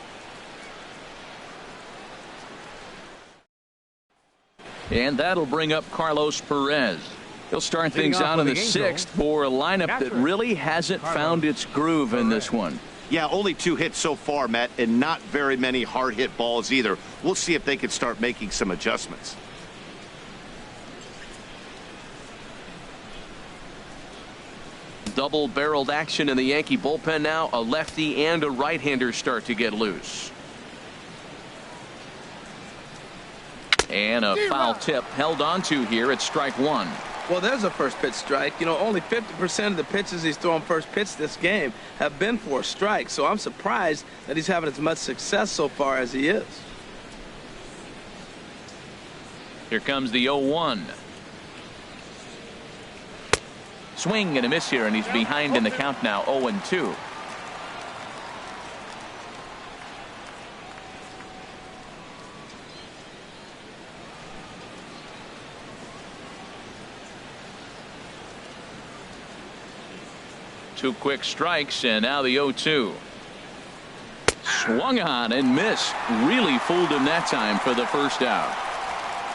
Speaker 1: And that'll bring up Carlos Perez. He'll start things out in the 6th for a lineup that really hasn't found its groove in this one.
Speaker 3: Yeah, only 2 hits so far, Matt, and not very many hard hit balls either. We'll see if they can start making some adjustments.
Speaker 1: Double-barreled action in the Yankee bullpen now. A lefty and a right-hander start to get loose. And a foul tip held on to here at strike 1.
Speaker 2: Well, there's a first pitch strike. You know, only 50% of the pitches he's thrown first pitch this game have been for a strike. So I'm surprised that he's having as much success so far as he is.
Speaker 1: Here comes the 0-1. Swing and a miss here, and he's behind in the count now, 0-2. Two quick strikes, and now the 0-2. Swung on and missed. Really fooled him that time for the first out.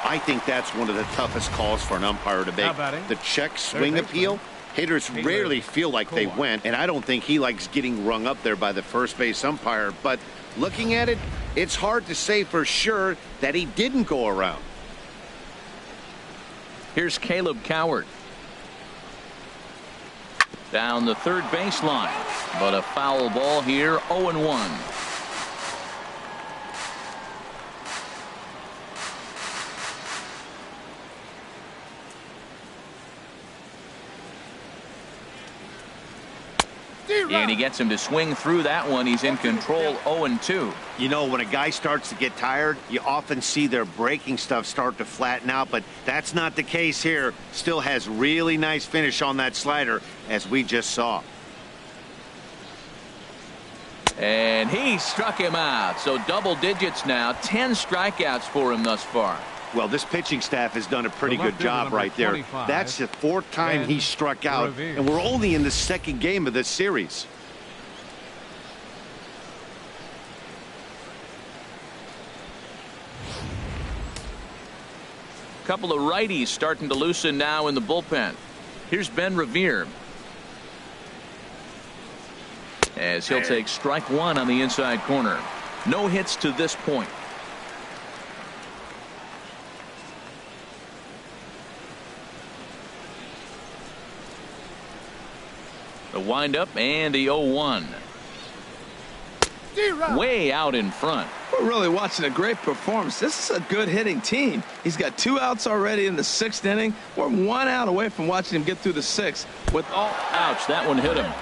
Speaker 3: I think that's one of the toughest calls for an umpire to make. The check swing appeal. Hitters rarely feel like they went, and I don't think he likes getting rung up there by the first base umpire. But looking at it, it's hard to say for sure that he didn't go around.
Speaker 1: Here's Caleb Coward. Down the third baseline, but a foul ball here, 0-1. And he gets him to swing through that one. He's in control, 0-2.
Speaker 3: You know, when a guy starts to get tired, you often see their breaking stuff start to flatten out, but that's not the case here. Still has really nice finish on that slider, as we just saw.
Speaker 1: And he struck him out. So double digits now, 10 strikeouts for him thus far.
Speaker 3: Well, this pitching staff has done a pretty good job right there. That's the fourth time he struck out, and we're only in the second game of this series.
Speaker 1: Couple of righties starting to loosen now in the bullpen. Here's Ben Revere, as he'll take strike one on the inside corner. No hits to this point. The windup and the 0-1. Way out in front.
Speaker 2: We're really watching a great performance. This is a good hitting team. He's got 2 outs already in the 6th inning. We're 1 out away from watching him get through the 6th with all.
Speaker 1: Ouch, that one hit him.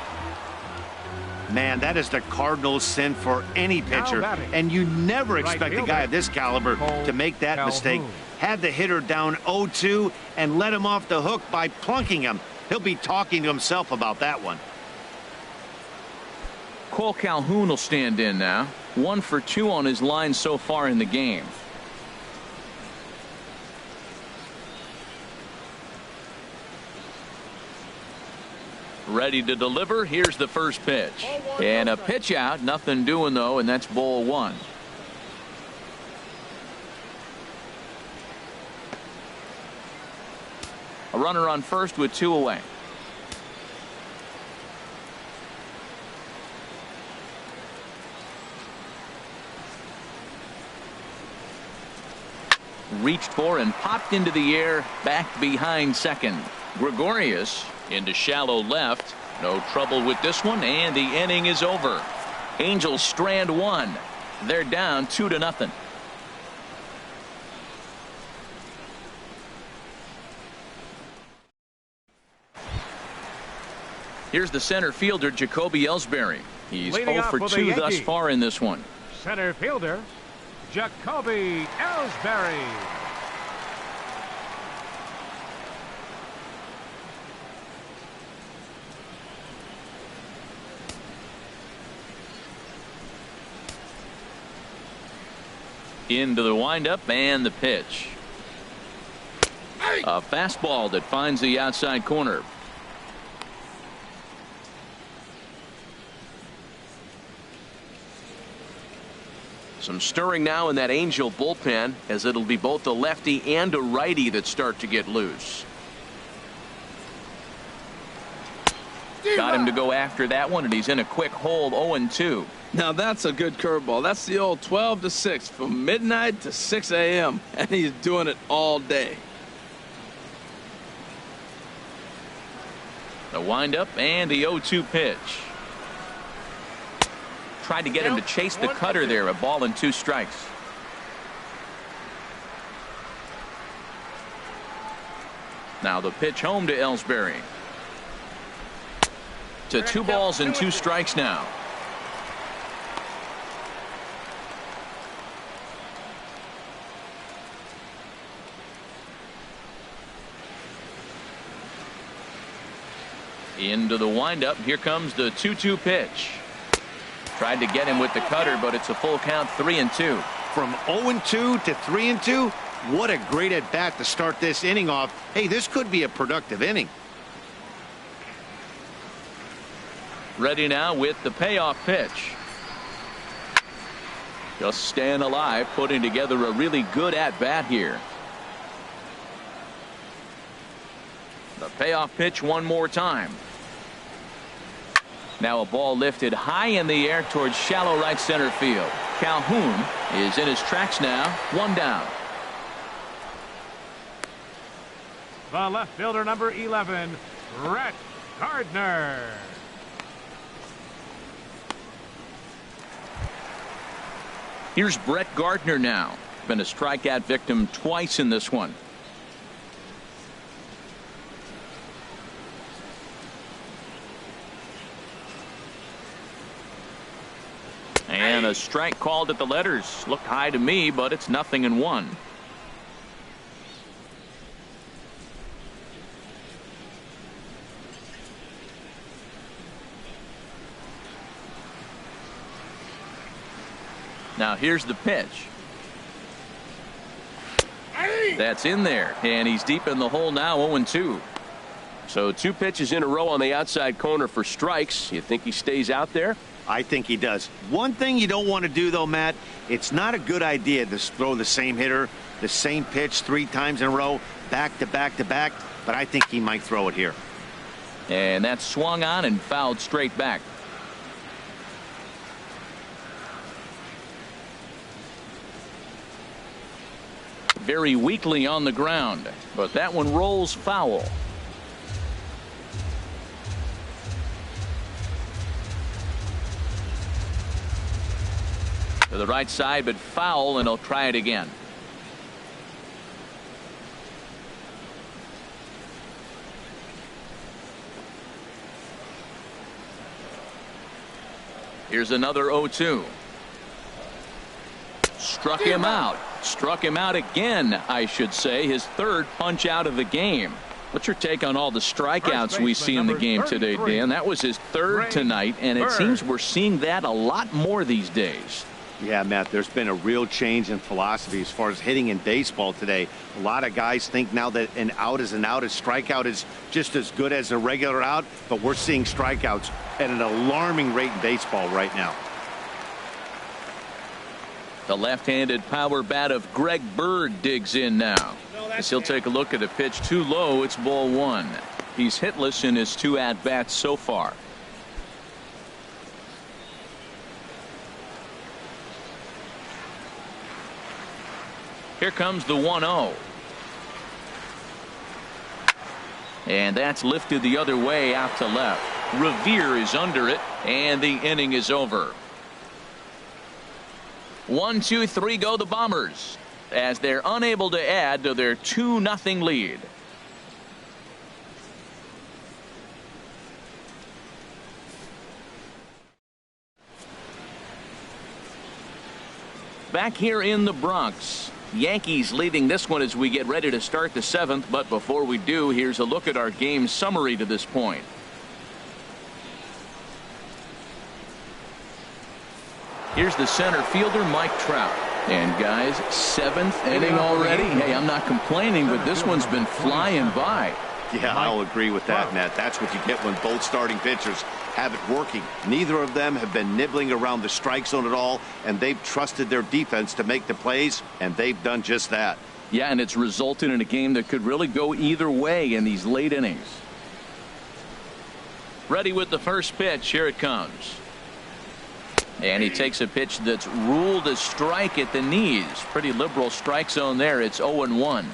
Speaker 3: Man, that is the Cardinals' sin for any pitcher, and you never expect a guy of this caliber to make that mistake. Had the hitter down 0-2 and let him off the hook by plunking him. He'll be talking to himself about that one.
Speaker 1: Cole Calhoun will stand in now. 1 for 2 on his line so far in the game. Ready to deliver. Here's the first pitch. And a pitch out. Nothing doing, though, and that's ball 1. A runner on first with 2 away. Reached for and popped into the air, back behind second. Gregorius into shallow left. No trouble with this one, and the inning is over. Angels strand 1. They're down 2-0. Here's the center fielder, Jacoby Ellsbury. He's 0 for 2 thus far in this one.
Speaker 4: Center fielder, Jacoby Ellsbury.
Speaker 1: Into the windup and the pitch. A fastball that finds the outside corner. Some stirring now in that Angel bullpen, as it'll be both a lefty and a righty that start to get loose. Got him to go after that one, and he's in a quick hold, 0-2.
Speaker 2: Now that's a good curveball. That's the old 12 to 6 from midnight to 6 a.m. and he's doing it all day.
Speaker 1: The windup and the 0-2 pitch. Tried to get him to chase the cutter there. A ball and 2 strikes. Now the pitch home to Ellsbury. To 2 balls and 2 strikes now. Into the windup. Here comes the 2-2 pitch. Tried to get him with the cutter, but it's a full count, 3-2.
Speaker 3: From 0-2 to 3-2. What a great at bat to start this inning off. Hey, this could be a productive inning.
Speaker 1: Ready now with the payoff pitch. Just staying alive, putting together a really good at bat here. The payoff pitch one more time. Now a ball lifted high in the air towards shallow right center field. Calhoun is in his tracks now, one down.
Speaker 4: The left fielder, number 11, Brett Gardner.
Speaker 1: Here's Brett Gardner now. Been a strikeout victim twice in this one. And a strike called at the letters. Looked high to me, but it's 0-1. Now here's the pitch. That's in there, and he's deep in the hole now, 0-2.
Speaker 6: So 2 pitches in a row on the outside corner for strikes. You think he stays out there?
Speaker 3: I think he does. One thing you don't want to do, though, Matt, it's not a good idea to throw the same hitter, the same pitch 3 times in a row, back to back to back, but I think he might throw it here.
Speaker 1: And that's swung on and fouled straight back. Very weakly on the ground, but that one rolls foul. To the right side, but foul, and he'll try it again. Here's another 0-2. Struck him out. Struck him out again, I should say. His 3rd punch out of the game. What's your take on all the strikeouts we see in the game today, Dan? That was his 3rd tonight, and it seems we're seeing that a lot more these days.
Speaker 3: Yeah, Matt, there's been a real change in philosophy as far as hitting in baseball today. A lot of guys think now that an out is an out. A strikeout is just as good as a regular out, but we're seeing strikeouts at an alarming rate in baseball right now.
Speaker 1: The left-handed power bat of Greg Bird digs in now. As he'll take a look at a pitch too low. It's ball 1. He's hitless in his 2 at-bats so far. Here comes the 1-0. And that's lifted the other way out to left. Revere is under it, and the inning is over. 1, 2, 3 go the Bombers as they're unable to add to their 2-0 lead. Back here in the Bronx, Yankees leading this one as we get ready to start the 7th. But before we do, here's a look at our game summary to this point. Here's the center fielder, Mike Trout. And guys, 7th inning already. Hey, I'm not complaining, but this one's been flying by.
Speaker 3: Yeah, I'll agree with that, Matt. That's what you get when both starting pitchers have it working. Neither of them have been nibbling around the strike zone at all, and they've trusted their defense to make the plays, and they've done just that.
Speaker 1: Yeah, and it's resulted in a game that could really go either way in these late innings. Ready with the first pitch. Here it comes. And he takes a pitch that's ruled a strike at the knees. Pretty liberal strike zone there. It's 0-1.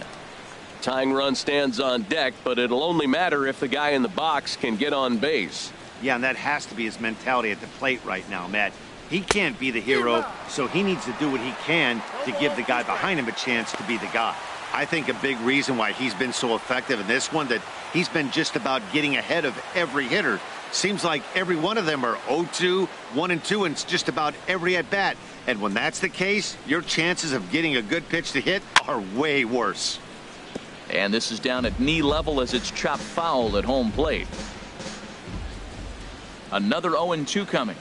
Speaker 6: Tying run stands on deck, but it'll only matter if the guy in the box can get on base.
Speaker 3: Yeah, and that has to be his mentality at the plate right now, Matt. He can't be the hero, so he needs to do what he can to give the guy behind him a chance to be the guy. I think a big reason why he's been so effective in this one, that he's been just about getting ahead of every hitter. Seems like every one of them are 0-2, 1-2, and it's just about every at-bat. And when that's the case, your chances of getting a good pitch to hit are way worse.
Speaker 1: And this is down at knee level as it's chopped foul at home plate. Another 0-2 coming.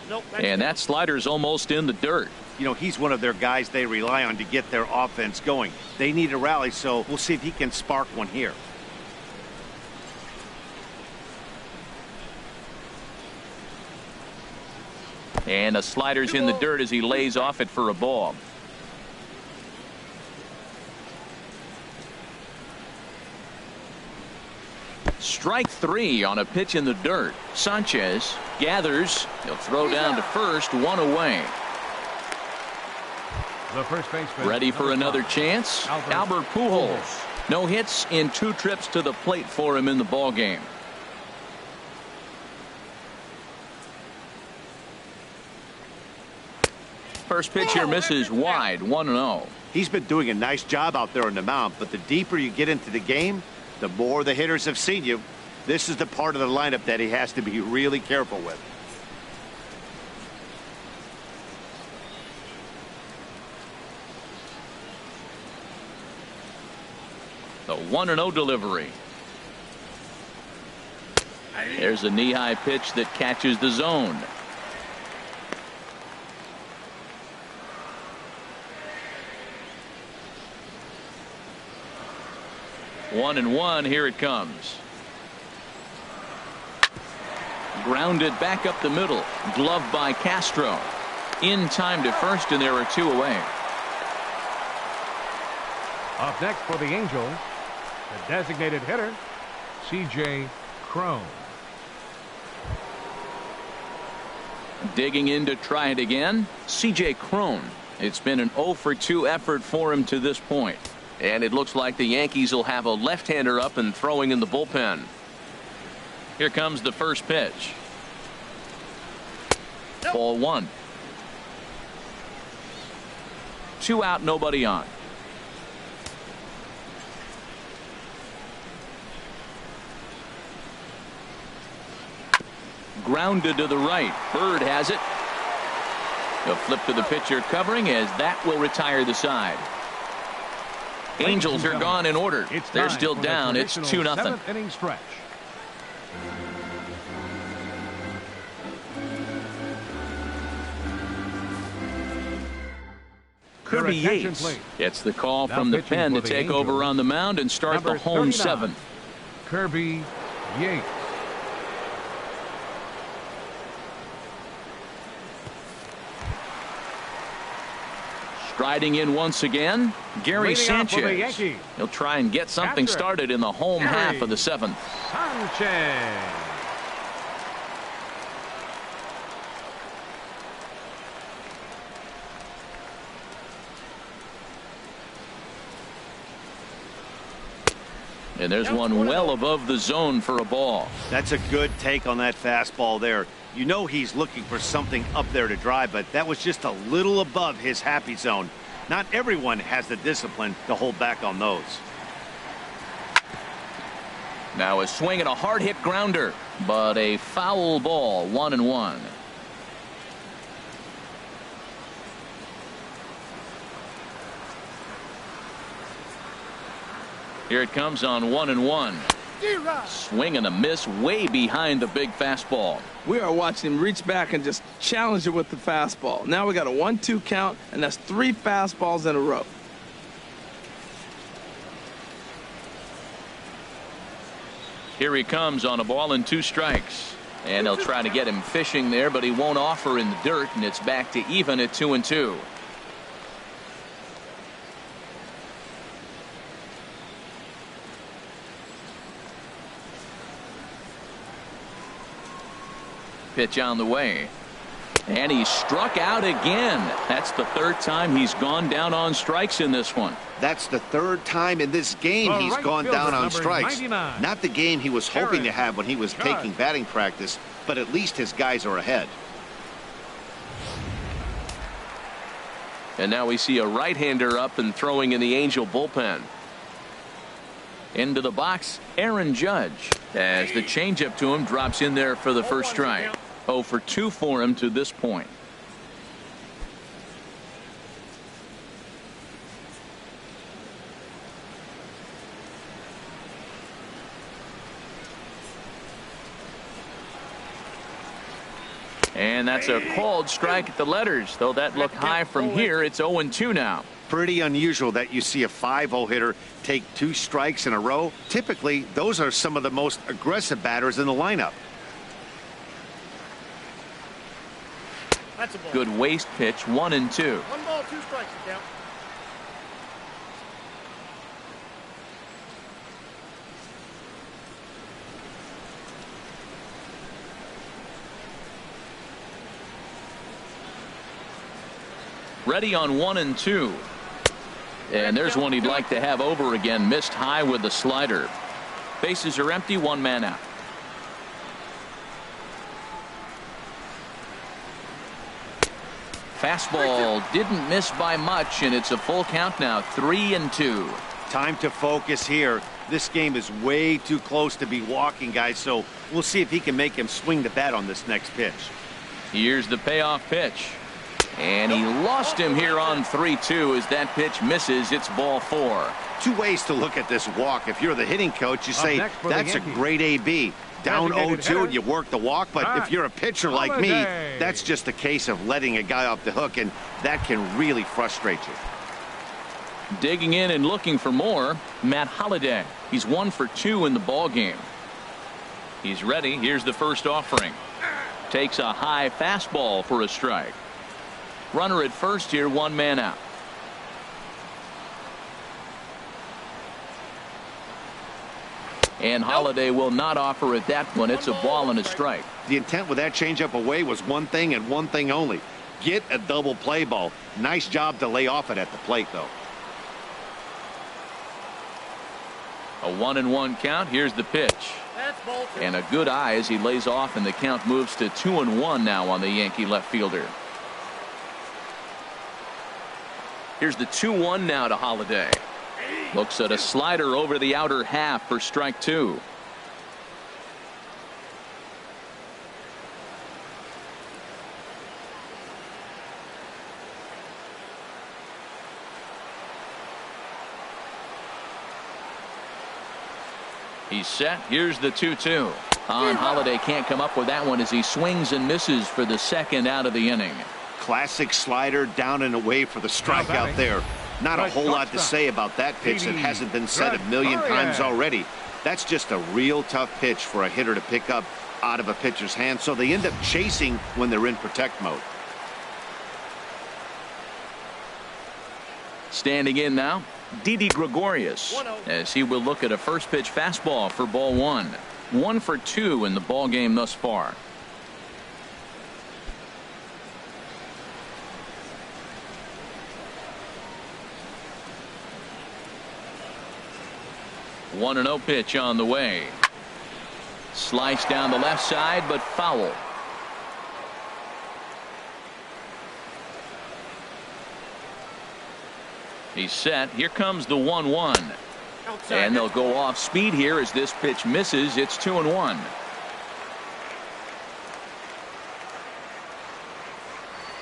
Speaker 5: Nope.
Speaker 1: And that slider's almost in the dirt.
Speaker 3: You know, he's one of their guys they rely on to get their offense going. They need a rally, so we'll see if he can spark one here.
Speaker 1: And the slider's in the dirt as he lays off it for a ball. Strike 3 on a pitch in the dirt. Sanchez gathers. He'll throw down to first, 1 away.
Speaker 4: The first baseman.
Speaker 1: Ready for another chance. Albert Pujols. No hits in 2 trips to the plate for him in the ball game. First pitch here misses wide, 1-0.
Speaker 3: He's been doing a nice job out there on the mound, but the deeper you get into the game, the more the hitters have seen you. This is the part of the lineup that he has to be really careful with.
Speaker 1: The 1-0 delivery. There's a knee-high pitch that catches the zone. One and one. Here it comes. Grounded back up the middle. Gloved by Castro. In time to first, and there are 2 away.
Speaker 4: Up next for the Angels, the designated hitter, C.J. Cron.
Speaker 1: Digging in to try it again, C.J. Cron. It's been an 0-for-2 effort for him to this point. And it looks like the Yankees will have a left-hander up and throwing in the bullpen. Here comes the first pitch. Ball 1. 2 out, nobody on. Grounded to the right. Bird has it. He'll flip to the pitcher covering as that will retire the side. Angels are gone in order. They're still down. It's 2-0.
Speaker 4: 7th inning stretch.
Speaker 1: Kirby Yates gets the call from the pen to take over on the mound and start the home 7th.
Speaker 4: Kirby Yates.
Speaker 1: Striding in once again, Gary Sanchez. He'll try and get something started in the home half of the 7th.
Speaker 4: Sanchez.
Speaker 1: And there's one well above the zone for a ball.
Speaker 3: That's a good take on that fastball there. You know he's looking for something up there to drive, but that was just a little above his happy zone. Not everyone has the discipline to hold back on those.
Speaker 1: Now a swing and a hard hit grounder, but a foul ball, 1-1. Here it comes on 1-1. Swing and a miss way behind the big fastball.
Speaker 2: We are watching him reach back and just challenge it with the fastball. Now we got a 1-2 count, and that's 3 fastballs in a row.
Speaker 1: Here he comes on a ball and 2 strikes. And they'll try to get him fishing there, but he won't offer in the dirt, and it's back to even at 2-2. Pitch on the way. And he struck out again. That's the 3rd time he's gone down on strikes in this one.
Speaker 3: That's the 3rd time in this game he's gone down on strikes.
Speaker 4: 99.
Speaker 3: Not the game he was hoping to have when he was taking batting practice, but at least his guys are ahead.
Speaker 1: And now we see a right-hander up and throwing in the Angel bullpen. Into the box, Aaron Judge, as the changeup to him drops in there for the first strike. 0-for-2 for him to this point. And that's a called strike at the letters. Though that looked high from here, it's 0-2 now.
Speaker 3: Pretty unusual that you see a 5-0 hitter take 2 strikes in a row. Typically, those are some of the most aggressive batters in the lineup.
Speaker 5: That's a ball.
Speaker 1: Good waste pitch, 1-2.
Speaker 5: 1 ball, 2 strikes to count.
Speaker 1: Ready on 1-2. And there's one he'd like to have over again. Missed high with the slider. Bases are empty, 1 man out. Fastball didn't miss by much, and it's a full count now, 3-2.
Speaker 3: Time to focus here. This game is way too close to be walking, guys, so we'll see if he can make him swing the bat on this next pitch.
Speaker 1: Here's the payoff pitch. And he lost him here on 3-2 as that pitch misses. It's ball 4.
Speaker 3: 2 ways to look at this walk. If you're the hitting coach, you say that's a great AB. Down 0-2 and you work the walk, but if you're a pitcher like me, that's just a case of letting a guy off the hook, and that can really frustrate you.
Speaker 1: Digging in and looking for more, Matt Holliday. He's 1 for 2 in the ball game. He's ready. Here's the first offering. Takes a high fastball for a strike. Runner at first here, 1 man out. And Holliday will not offer at that one. It's a ball and a strike.
Speaker 3: The intent with that changeup away was one thing and one thing only. Get a double play ball. Nice job to lay off it at the plate, though.
Speaker 1: A 1-1 count. Here's the pitch.
Speaker 5: That's ball 2.
Speaker 1: And a good eye as he lays off, and the count moves to 2-1 now on the Yankee left fielder. Here's the 2-1 now to Holliday. Looks at a slider over the outer half for strike 2. He's set. Here's the 2-2. Holliday can't come up with that one as he swings and misses for the second out of the inning.
Speaker 3: Classic slider down and away for the strikeout there. Not a whole lot to say about that pitch that hasn't been said a million times already. That's just a real tough pitch for a hitter to pick up out of a pitcher's hand, so they end up chasing when they're in protect mode.
Speaker 1: Standing in now, Didi Gregorius, as he will look at a first pitch fastball for ball 1. 1 for 2 in the ball game thus far. One 1-0 pitch on the way. Sliced down the left side, but foul. He's set. Here comes the 1-1. And they'll go off speed here as this pitch misses. It's 2-1.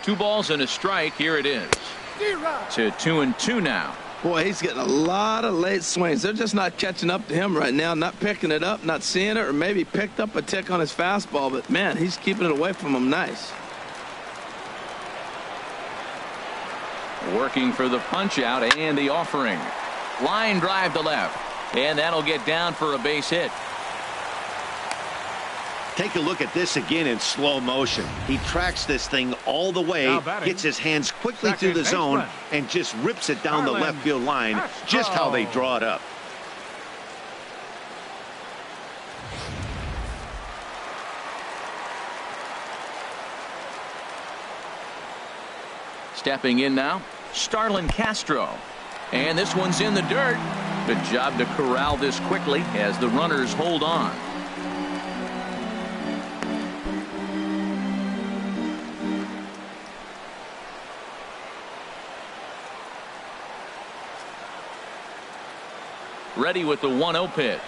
Speaker 1: Two balls and a strike. Here it is. To 2-2 now.
Speaker 2: Boy, he's getting a lot of late swings. They're just not catching up to him right now, not picking it up, not seeing it, or maybe picked up a tick on his fastball. But, man, he's keeping it away from him nice.
Speaker 1: Working for the punch out and the offering. Line drive to left. And that'll get down for a base hit.
Speaker 3: Take a look at this again in slow motion. He tracks this thing all the way, gets his hands quickly through the zone, and just rips it down the left field line, just how they draw it up.
Speaker 1: Stepping in now, Starlin Castro. And this one's in the dirt. Good job to corral this quickly as the runners hold on. Ready with the 1-0 pitch.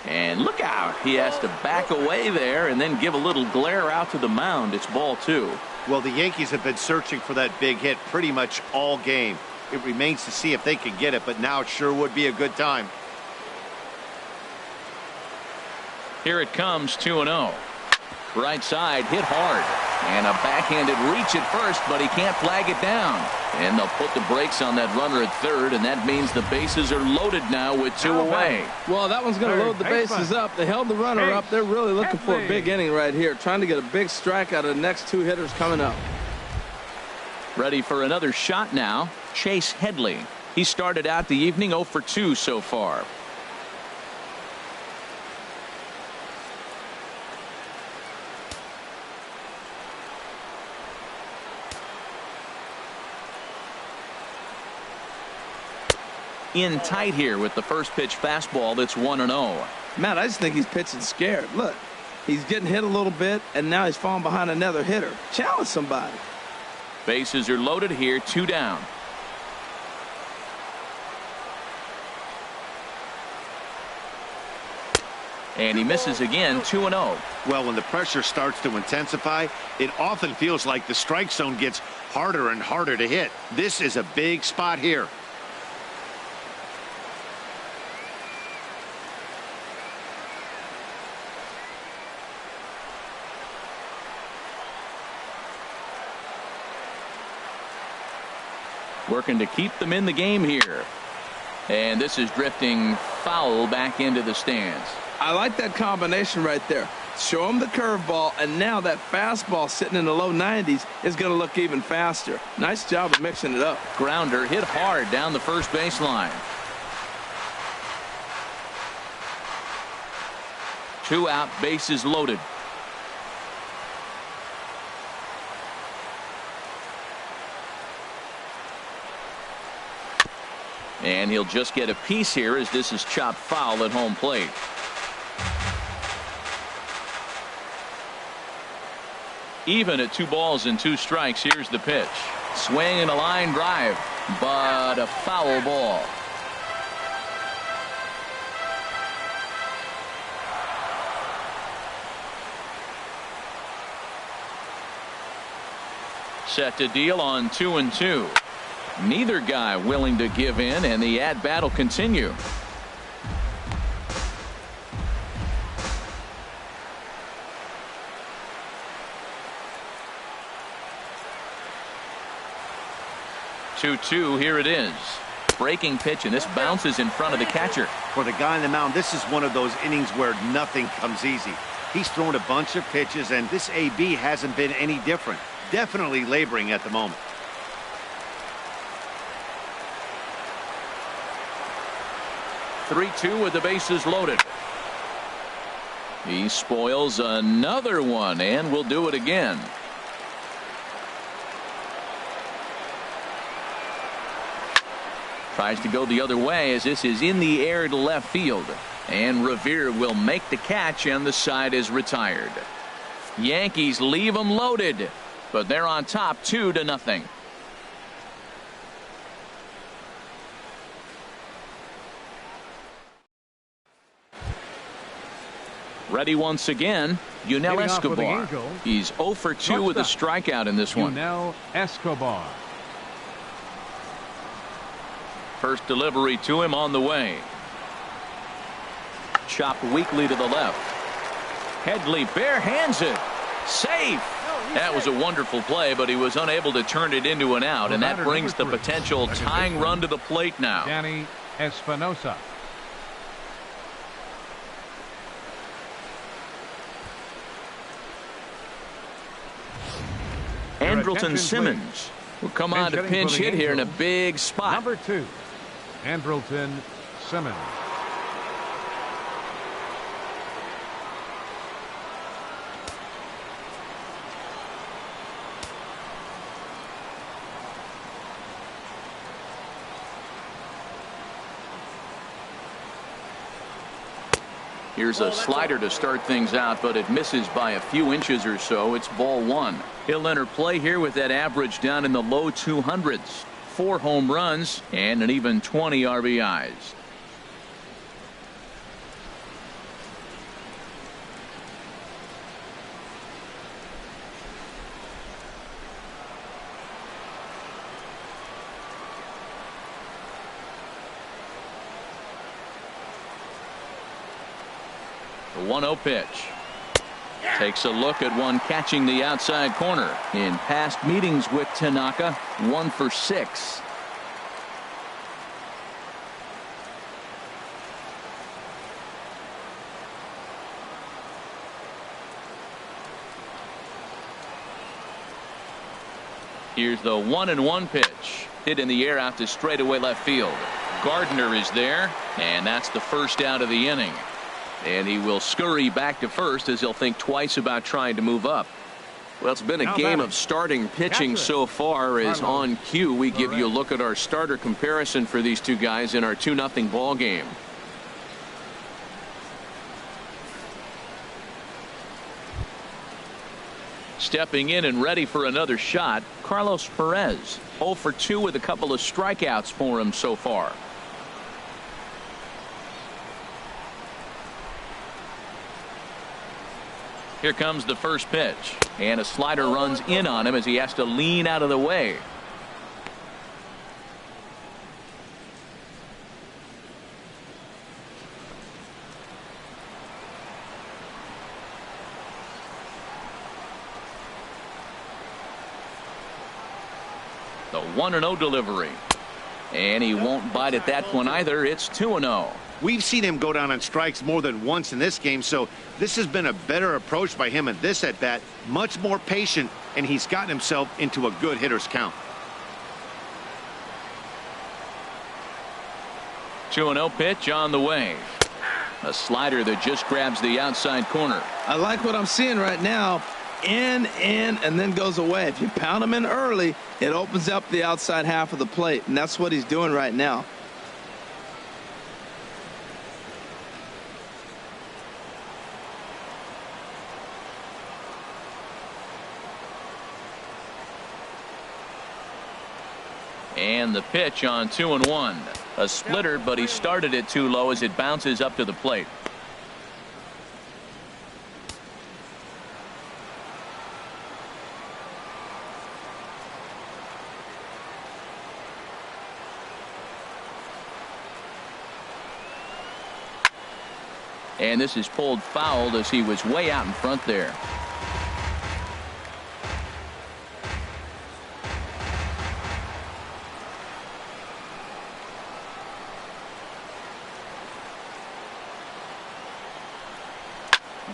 Speaker 1: And look out. He has to back away there and then give a little glare out to the mound. It's ball 2.
Speaker 3: Well, the Yankees have been searching for that big hit pretty much all game. It remains to see if they can get it, but now it sure would be a good time.
Speaker 1: Here it comes, 2-0. Right side, hit hard. And a backhanded reach at first, but he can't flag it down. And they'll put the brakes on that runner at third, and that means the bases are loaded now with 2 away.
Speaker 2: Well, that one's going to load the bases up. They held the runner up. They're really looking for a big inning right here, trying to get a big strike out of the next 2 hitters coming up.
Speaker 1: Ready for another shot now, Chase Headley. He started out the evening 0 for 2 so far. In tight here with the first pitch fastball that's 1-0.
Speaker 2: Matt, I just think he's pitching scared. Look, he's getting hit a little bit, and now he's falling behind another hitter. Challenge somebody.
Speaker 1: Bases are loaded here, 2 down. And he misses again, 2-0.
Speaker 3: Well, when the pressure starts to intensify, it often feels like the strike zone gets harder and harder to hit. This is a big spot here.
Speaker 1: Working to keep them in the game here. And this is drifting foul back into the stands.
Speaker 2: I like that combination right there. Show him the curveball, and now that fastball sitting in the low 90s is going to look even faster. Nice job of mixing it up.
Speaker 1: Grounder hit hard down the first baseline. 2 out, bases loaded. And he'll just get a piece here as this is chopped foul at home plate. Even at 2 balls and 2 strikes. Here's the pitch. Swing and a line drive, but a foul ball. Set to deal on 2-2. Neither guy willing to give in, and the at-bat will continue. Two, here it is. Breaking pitch, and this bounces in front of the catcher.
Speaker 3: For the guy on the mound, this is one of those innings where nothing comes easy. He's thrown a bunch of pitches, and this AB hasn't been any different. Definitely laboring at the moment.
Speaker 1: 3-2 with the bases loaded. He spoils another one, and will do it again. Tries to go the other way as this is in the air to left field. And Revere will make the catch, and the side is retired. Yankees leave them loaded, but they're on top 2-0. Ready once again, Yunel Escobar. He's 0 for 2 with a strikeout in this one.
Speaker 4: Yunel Escobar.
Speaker 1: First delivery to him on the way. Chopped weakly to the left. Headley bare hands it. Safe. That was a wonderful play, but he was unable to turn it into an out, and that brings the potential tying run to the plate now.
Speaker 4: Danny Espinosa.
Speaker 1: Andrelton Simmons will come on to pinch hit here in a big spot.
Speaker 4: Number 2, Andrelton Simmons.
Speaker 1: Here's a slider to start things out, but it misses by a few inches or so. It's ball 1. He'll enter play here with that average down in the low 200s. 4 home runs and an even 20 RBIs. The 1-0 pitch. Takes a look at one catching the outside corner. In past meetings with Tanaka, 1 for 6. Here's the 1-1 pitch. Hit in the air out to straightaway left field. Gardner is there, and that's the first out of the inning. And he will scurry back to first as he'll think twice about trying to move up. Well, it's been a game of starting pitching so far. As on cue, we give you a look at our starter comparison for these two guys in our 2-0 ball game. Stepping in and ready for another shot, Carlos Perez. 0 for 2 with a couple of strikeouts for him so far. Here comes the first pitch, and a slider runs in on him as he has to lean out of the way. The 1-0 delivery, and he won't bite at that one either. It's 2-0.
Speaker 3: We've seen him go down on strikes more than once in this game, so this has been a better approach by him in this at bat. Much more patient, and he's gotten himself into a good hitter's count.
Speaker 1: 2-0 pitch on the way. A slider that just grabs the outside corner.
Speaker 2: I like what I'm seeing right now. In, and then goes away. If you pound him in early, it opens up the outside half of the plate, and that's what he's doing right now.
Speaker 1: And the pitch on 2-1. A splitter, but he started it too low as it bounces up to the plate. And this is pulled foul as he was way out in front there.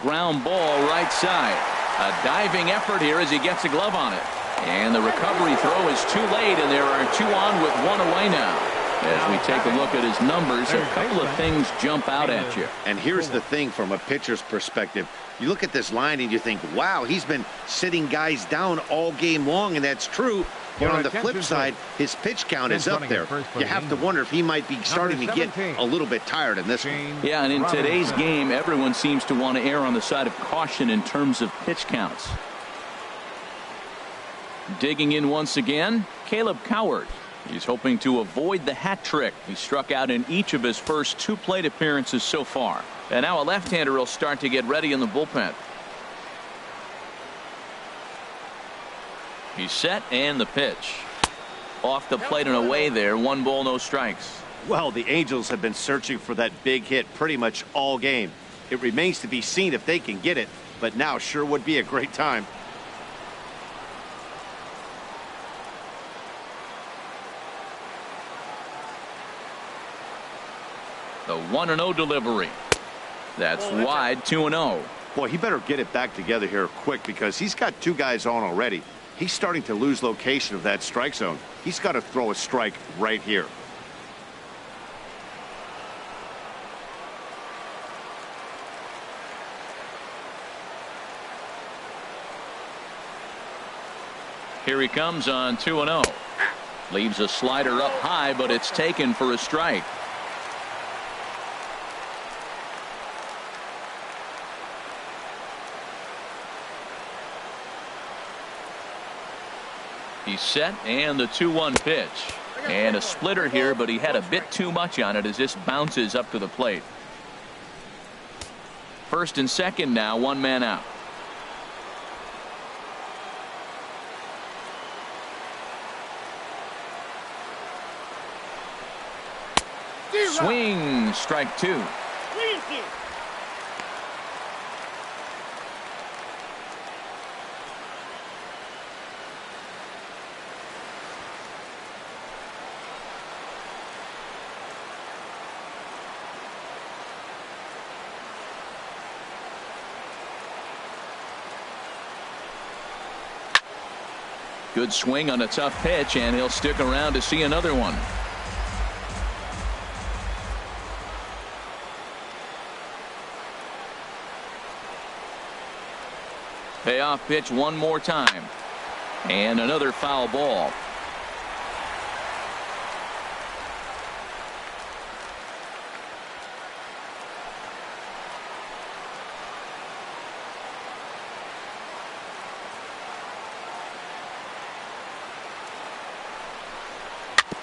Speaker 1: Ground ball right side. A diving effort here as he gets a glove on it. And the recovery throw is too late, and there are 2 on with 1 away now. As we take a look at his numbers, a couple of things jump out at you.
Speaker 3: And here's the thing from a pitcher's perspective. You look at this line and you think, wow, he's been sitting guys down all game long, and that's true. But on the flip side, his pitch count is up there. You have to wonder if he might be starting to get a little bit tired in this one.
Speaker 1: Yeah, and in today's game, everyone seems to want to err on the side of caution in terms of pitch counts. Digging in once again, Caleb Cowart. He's hoping to avoid the hat trick. He struck out in each of his first 2 plate appearances so far. And now a left-hander will start to get ready in the bullpen. He's set, and the pitch. Off the plate and away there. 1 ball, no strikes.
Speaker 3: Well, the Angels have been searching for that big hit pretty much all game. It remains to be seen if they can get it, but now sure would be a great time.
Speaker 1: The 1-0 delivery. That's wide. 2-0.
Speaker 3: Boy, he better get it back together here quick, because he's got 2 guys on already. He's starting to lose location of that strike zone. He's got to throw a strike right here.
Speaker 1: Here he comes on 2-0. Leaves a slider up high, but it's taken for a strike. He's set, and the 2-1 pitch. And a splitter here, but he had a bit too much on it as this bounces up to the plate. First and second now, 1 man out. Swing, strike 2. Good swing on a tough pitch, and he'll stick around to see another one. Payoff pitch one more time. And another foul ball.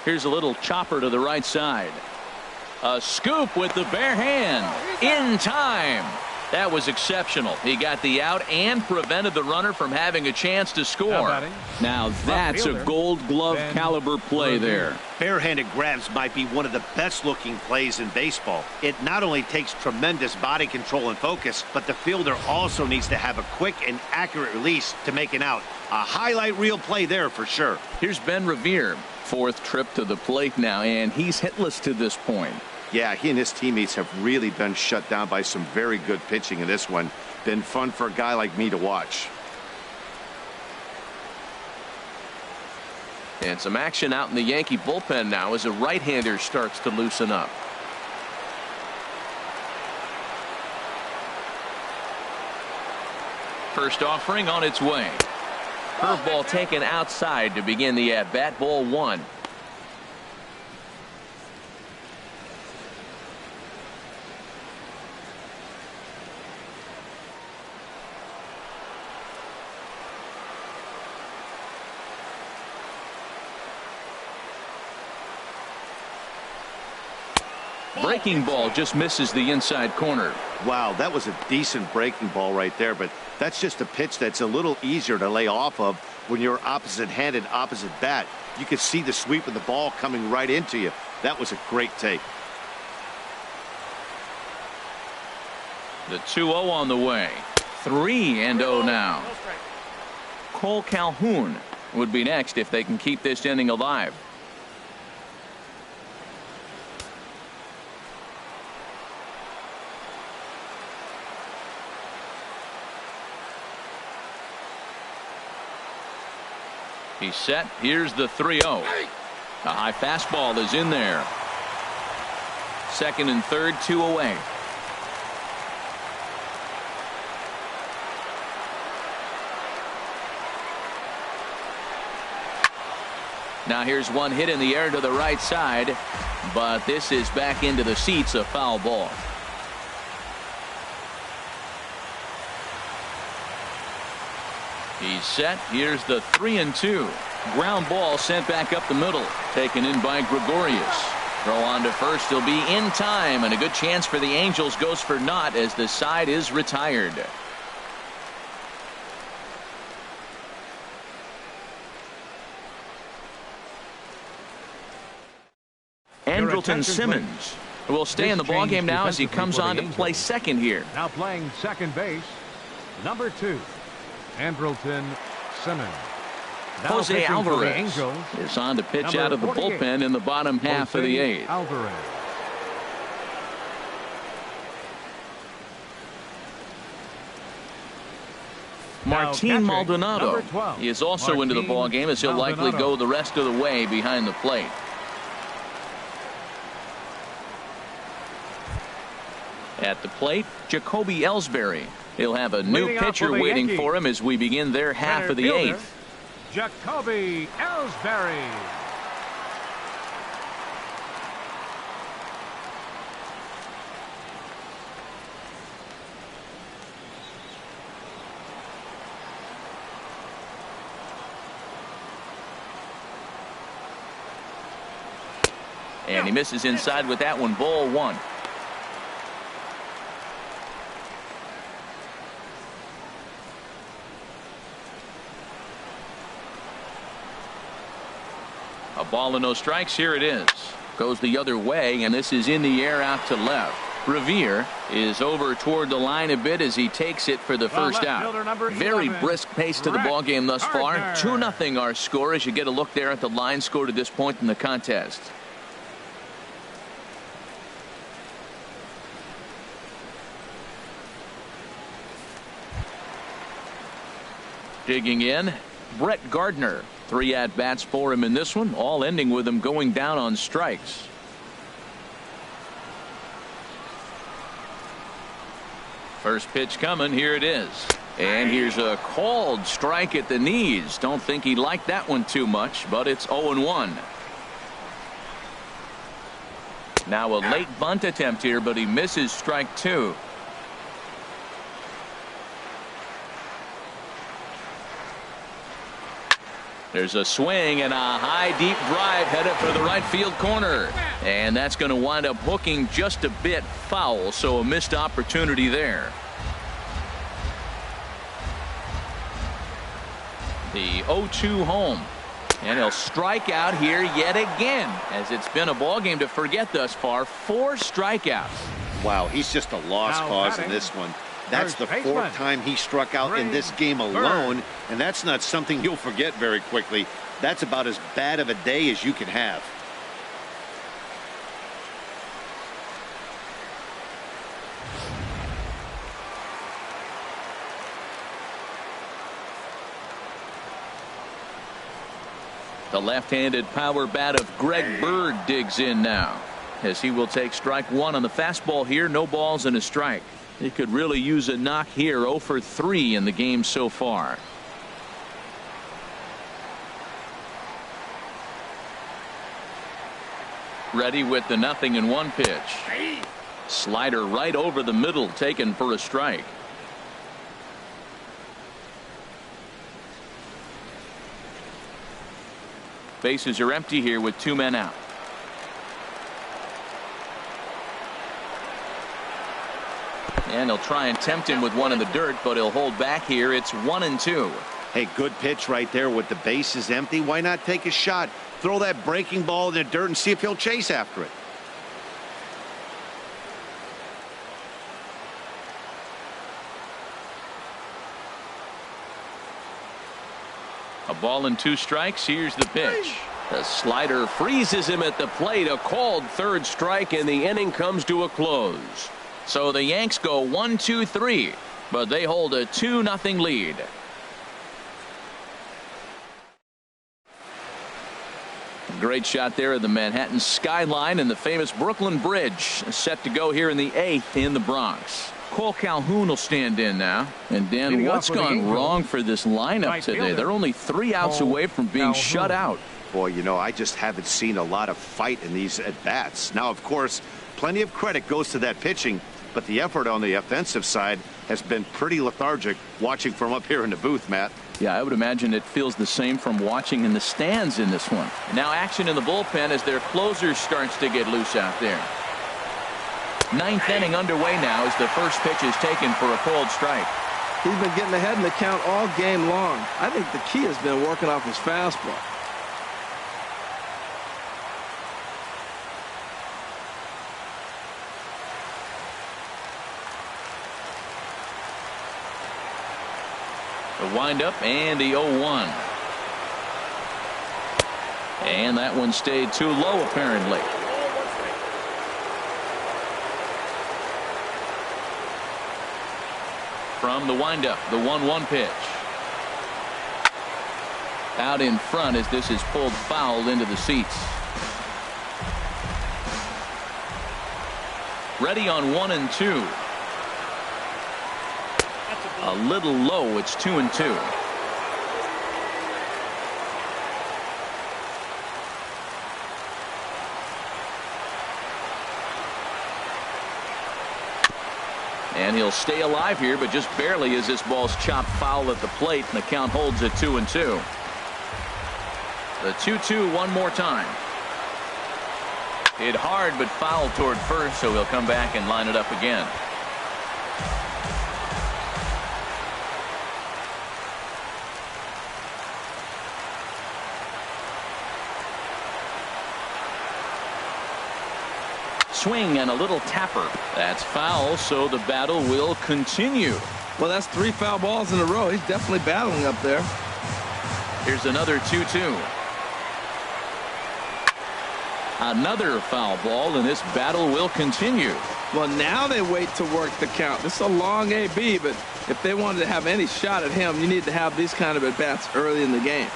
Speaker 1: Here's a little chopper to the right side. A scoop with the bare hand. In time. That was exceptional. He got the out and prevented the runner from having a chance to score. Now that's a Gold Glove caliber play there.
Speaker 3: Barehanded grabs might be one of the best looking plays in baseball. It not only takes tremendous body control and focus, but the fielder also needs to have a quick and accurate release to make an out. A highlight reel play there for sure.
Speaker 1: Here's Ben Revere. Fourth trip to the plate now, and he's hitless to this point.
Speaker 3: Yeah, he and his teammates have really been shut down by some very good pitching in this one. Been fun for a guy like me to watch.
Speaker 1: And some action out in the Yankee bullpen now as a right-hander starts to loosen up. First offering on its way. Curveball taken outside to begin the at-bat. Ball one. Breaking ball just misses the inside corner.
Speaker 3: Wow, that was a decent breaking ball right there, but that's just a pitch that's a little easier to lay off of when you're opposite-handed, opposite bat. You can see the sweep of the ball coming right into you. That was a great take.
Speaker 1: The 2-0 on the way. 3-0 now. Cole Calhoun would be next if they can keep this inning alive. He's set. Here's the 3-0. A high fastball is in there. Second and third, 2 away. Now here's one hit in the air to the right side, but this is back into the seats, a foul ball. He's set. Here's the 3-2. Ground ball sent back up the middle. Taken in by Gregorius. Throw on to first. He'll be in time, and a good chance for the Angels goes for naught as the side is retired. Andrelton Simmons will stay in the ballgame now as he comes on to play second here.
Speaker 4: Now playing second base, number 2. Andrelton Simmons.
Speaker 1: Jose Alvarez is on to pitch out of the bullpen in the bottom half of the 8th.
Speaker 4: Alvarez.
Speaker 1: Martin Maldonado is also into the ballgame as he'll likely go the rest of the way behind the plate. At the plate, Jacoby Ellsbury. He'll have a new pitcher waiting for him as we begin their half of the 8th.
Speaker 4: Jacoby Ellsbury.
Speaker 1: And he misses inside with that one. Ball one. A ball and no strikes. Here it is. Goes the other way, and this is in the air out to left. Revere is over toward the line a bit as he takes it for the first out. Very brisk pace to the ball game thus far. 2-0 our score as you get a look there at the line score to this point in the contest. Digging in, Brett Gardner. 3 at-bats for him in this one, all ending with him going down on strikes. First pitch coming. Here it is. And here's a called strike at the knees. Don't think he liked that one too much, but it's 0-1. Now a late bunt attempt here, but he misses strike 2. There's a swing and a high deep drive headed for the right field corner. And that's going to wind up hooking just a bit foul, so a missed opportunity there. The 0-2 home. And he'll strike out here yet again, as it's been a ball game to forget thus far. 4 strikeouts.
Speaker 3: Wow, he's just a lost cause in this one. That's the 4th time he struck out in this game alone, and that's not something you'll forget very quickly. That's about as bad of a day as you can have.
Speaker 1: The left-handed power bat of Greg Bird digs in now, as he will take strike 1 on the fastball here. No balls and a strike. He could really use a knock here. 0 for 3 in the game so far. Ready with the 0-1 pitch. Slider right over the middle, taken for a strike. Bases are empty here with 2 men out. And he'll try and tempt him with one in the dirt, but he'll hold back here. It's 1-2.
Speaker 3: Hey, good pitch right there with the bases empty. Why not take a shot? Throw that breaking ball in the dirt and see if he'll chase after it.
Speaker 1: A ball and 2 strikes. Here's the pitch. The slider freezes him at the plate. A called 3rd strike, and the inning comes to a close. So the Yanks go 1-2-3, but they hold a 2-0 lead. Great shot there of the Manhattan skyline and the famous Brooklyn Bridge, set to go here in the 8th in the Bronx. Cole Calhoun will stand in now. And Dan, what's gone wrong for this lineup today? They're only 3 outs away from being shut out.
Speaker 3: Boy, you know, I just haven't seen a lot of fight in these at-bats. Now, of course, plenty of credit goes to that pitching, but the effort on the offensive side has been pretty lethargic watching from up here in the booth, Matt.
Speaker 1: Yeah, I would imagine it feels the same from watching in the stands in this one. Now action in the bullpen as their closer starts to get loose out there. 9th inning underway now as the first pitch is taken for a called strike.
Speaker 2: He's been getting ahead in the count all game long. I think the key has been working off his fastball.
Speaker 1: The windup and the 0-1. And that one stayed too low apparently. From the windup, the 1-1 pitch. Out in front as this is pulled foul into the seats. Ready on 1-2. A little low. It's 2-2. And he'll stay alive here, but just barely as this ball's chopped foul at the plate, and the count holds at 2-2. The 2-2 one more time. Hit hard but foul toward first, so he'll come back and line it up again. Swing and a little tapper. That's foul, so the battle will continue.
Speaker 2: Well, that's 3 foul balls in a row. He's definitely battling up there.
Speaker 1: Here's another 2-2. Another foul ball, and this battle will continue.
Speaker 2: Well, now they wait to work the count. This is a long AB, but if they wanted to have any shot at him, you need to have these kind of at-bats early in the game.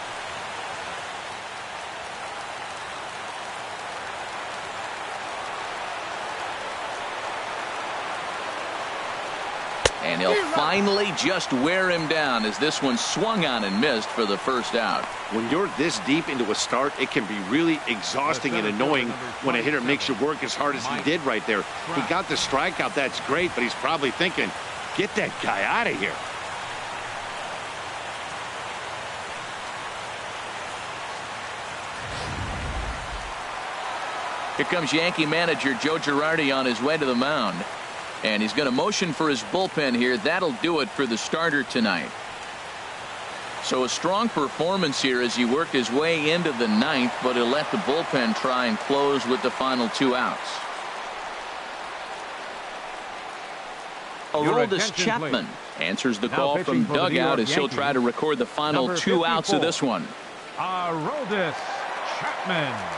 Speaker 1: And he'll finally just wear him down as this one swung on and missed for the first out.
Speaker 3: When you're this deep into a start, it can be really exhausting and annoying when a hitter makes you work as hard as he did right there. He got the strikeout, that's great, but he's probably thinking, get that guy out of here.
Speaker 1: Here comes Yankee manager Joe Girardi on his way to the mound. And he's going to motion for his bullpen here. That'll do it for the starter tonight. So a strong performance here as he worked his way into the ninth, but he'll let the bullpen try and close with the final 2 outs. Aroldis Chapman answers the call from dugout as he'll try to record the final 2 outs of this one.
Speaker 4: Aroldis Chapman.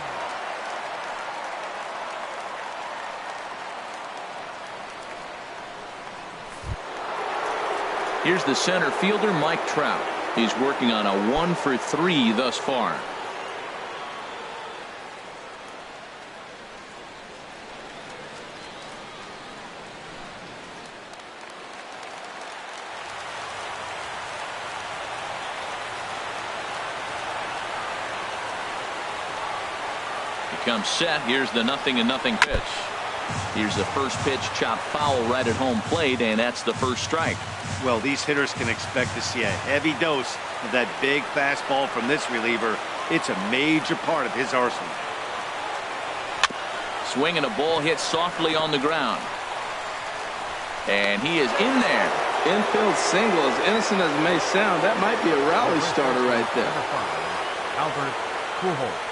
Speaker 1: Here's the center fielder, Mike Trout. He's working on a 1-for-3 thus far. He comes set. Here's the 0-0 pitch. Here's the first pitch, chopped foul right at home plate, and that's the first strike.
Speaker 3: Well, these hitters can expect to see a heavy dose of that big fastball from this reliever. It's a major part of his arsenal.
Speaker 1: Swing and a ball hit softly on the ground. And he is in there.
Speaker 2: Infield single, as innocent as it may sound, that might be a rally starter right there.
Speaker 4: Albert Pujols.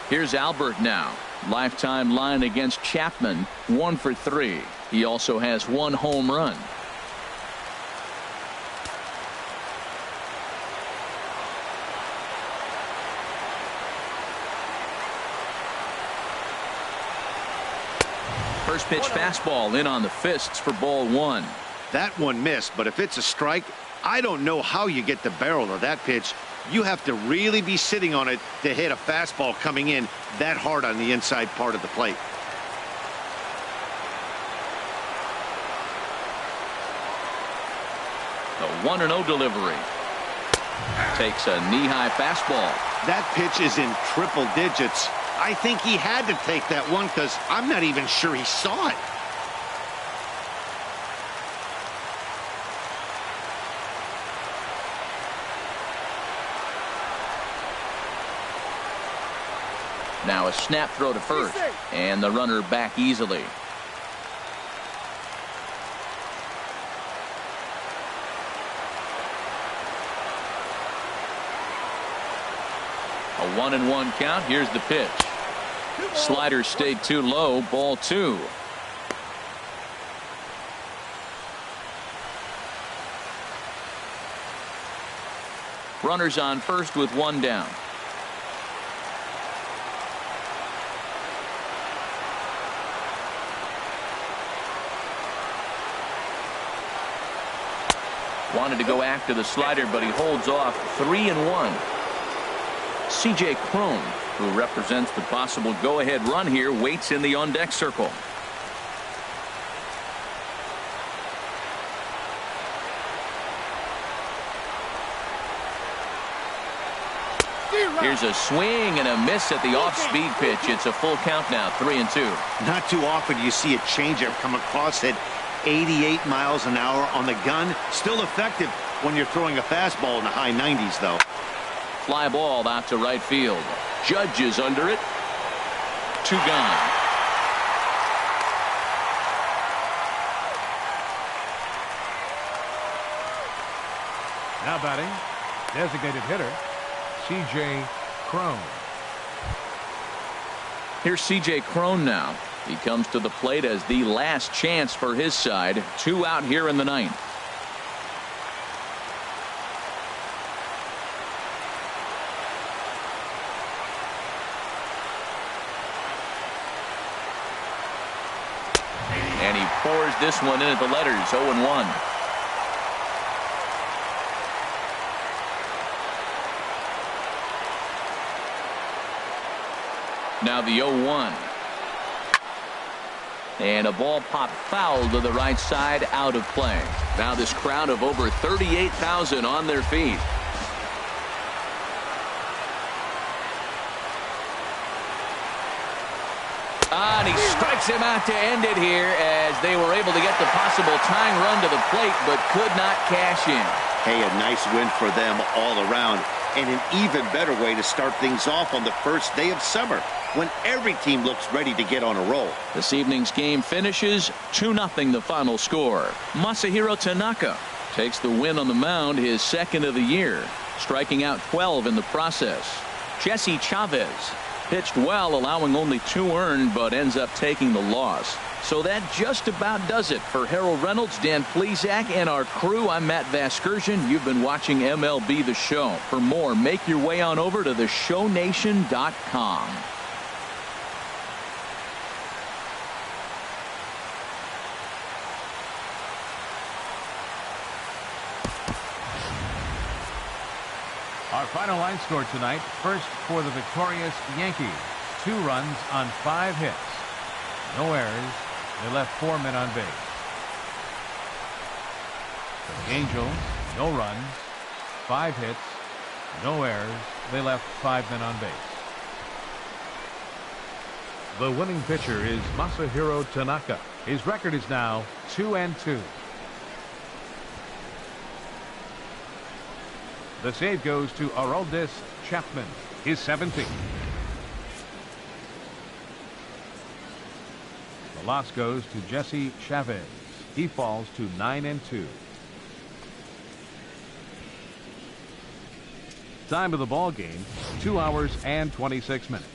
Speaker 1: Here's Albert now. Lifetime line against Chapman, 1-for-3. He also has 1 home run. First pitch fastball in on the fists for ball 1.
Speaker 3: That one missed, but if it's a strike, I don't know how you get the barrel of that pitch. You have to really be sitting on it to hit a fastball coming in that hard on the inside part of the plate.
Speaker 1: The 1-0 delivery. Takes a knee-high fastball.
Speaker 3: That pitch is in triple digits. I think he had to take that one because I'm not even sure he saw it.
Speaker 1: Now a snap throw to first, and the runner back easily. A 1-1 count. Here's the pitch. Slider stayed too low. Ball 2. Runners on first with 1 down. Wanted to go after the slider, but he holds off. 3-1. C.J. Cron, who represents the possible go-ahead run here, waits in the on-deck circle. Here's a swing and a miss at the off-speed pitch. It's a full count now, 3-2.
Speaker 3: Not too often you see a changeup come across at 88 miles an hour on the gun. Still effective when you're throwing a fastball in the high 90s, though.
Speaker 1: Fly ball out to right field. Judge is under it. 2 gone.
Speaker 4: Now batting, designated hitter, C.J. Cron.
Speaker 1: Here's C.J. Cron now. He comes to the plate as the last chance for his side. 2 out here in the 9th. And he pours this one in at the letters. 0-1. Now the 0-1. And a ball popped foul to the right side, out of play. Now this crowd of over 38,000 on their feet. And he strikes him out to end it here as they were able to get the possible tying run to the plate but could not cash in.
Speaker 3: Hey, a nice win for them all around, and an even better way to start things off on the first day of summer when every team looks ready to get on a roll.
Speaker 1: This evening's game finishes 2-0 the final score. Masahiro Tanaka takes the win on the mound, his second of the year, striking out 12 in the process. Jesse Chavez pitched well, allowing only 2 earned, but ends up taking the loss. So that just about does it for Harold Reynolds, Dan Plesac, and our crew. I'm Matt Vasgersian. You've been watching MLB The Show. For more, make your way on over to theshownation.com.
Speaker 4: Our final line score tonight. First for the victorious Yankees. 2 runs on 5 hits. No errors. They left 4 men on base. For the Angels, no runs, 5 hits, no errors. They left 5 men on base. The winning pitcher is Masahiro Tanaka. His record is now 2-2. The save goes to Aroldis Chapman, his 17th. The loss goes to Jesse Chavez. He falls to 9-2. Time of the ball game, 2 hours and 26 minutes.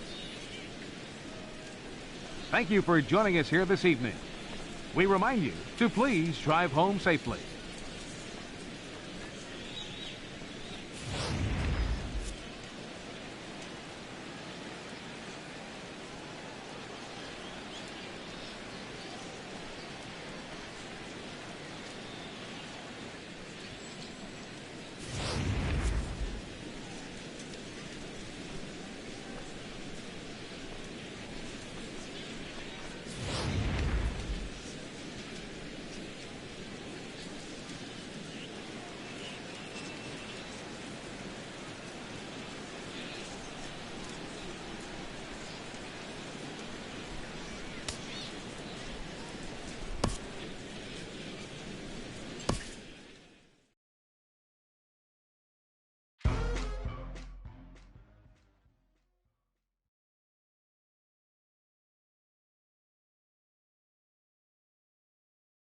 Speaker 4: Thank you for joining us here this evening. We remind you to please drive home safely.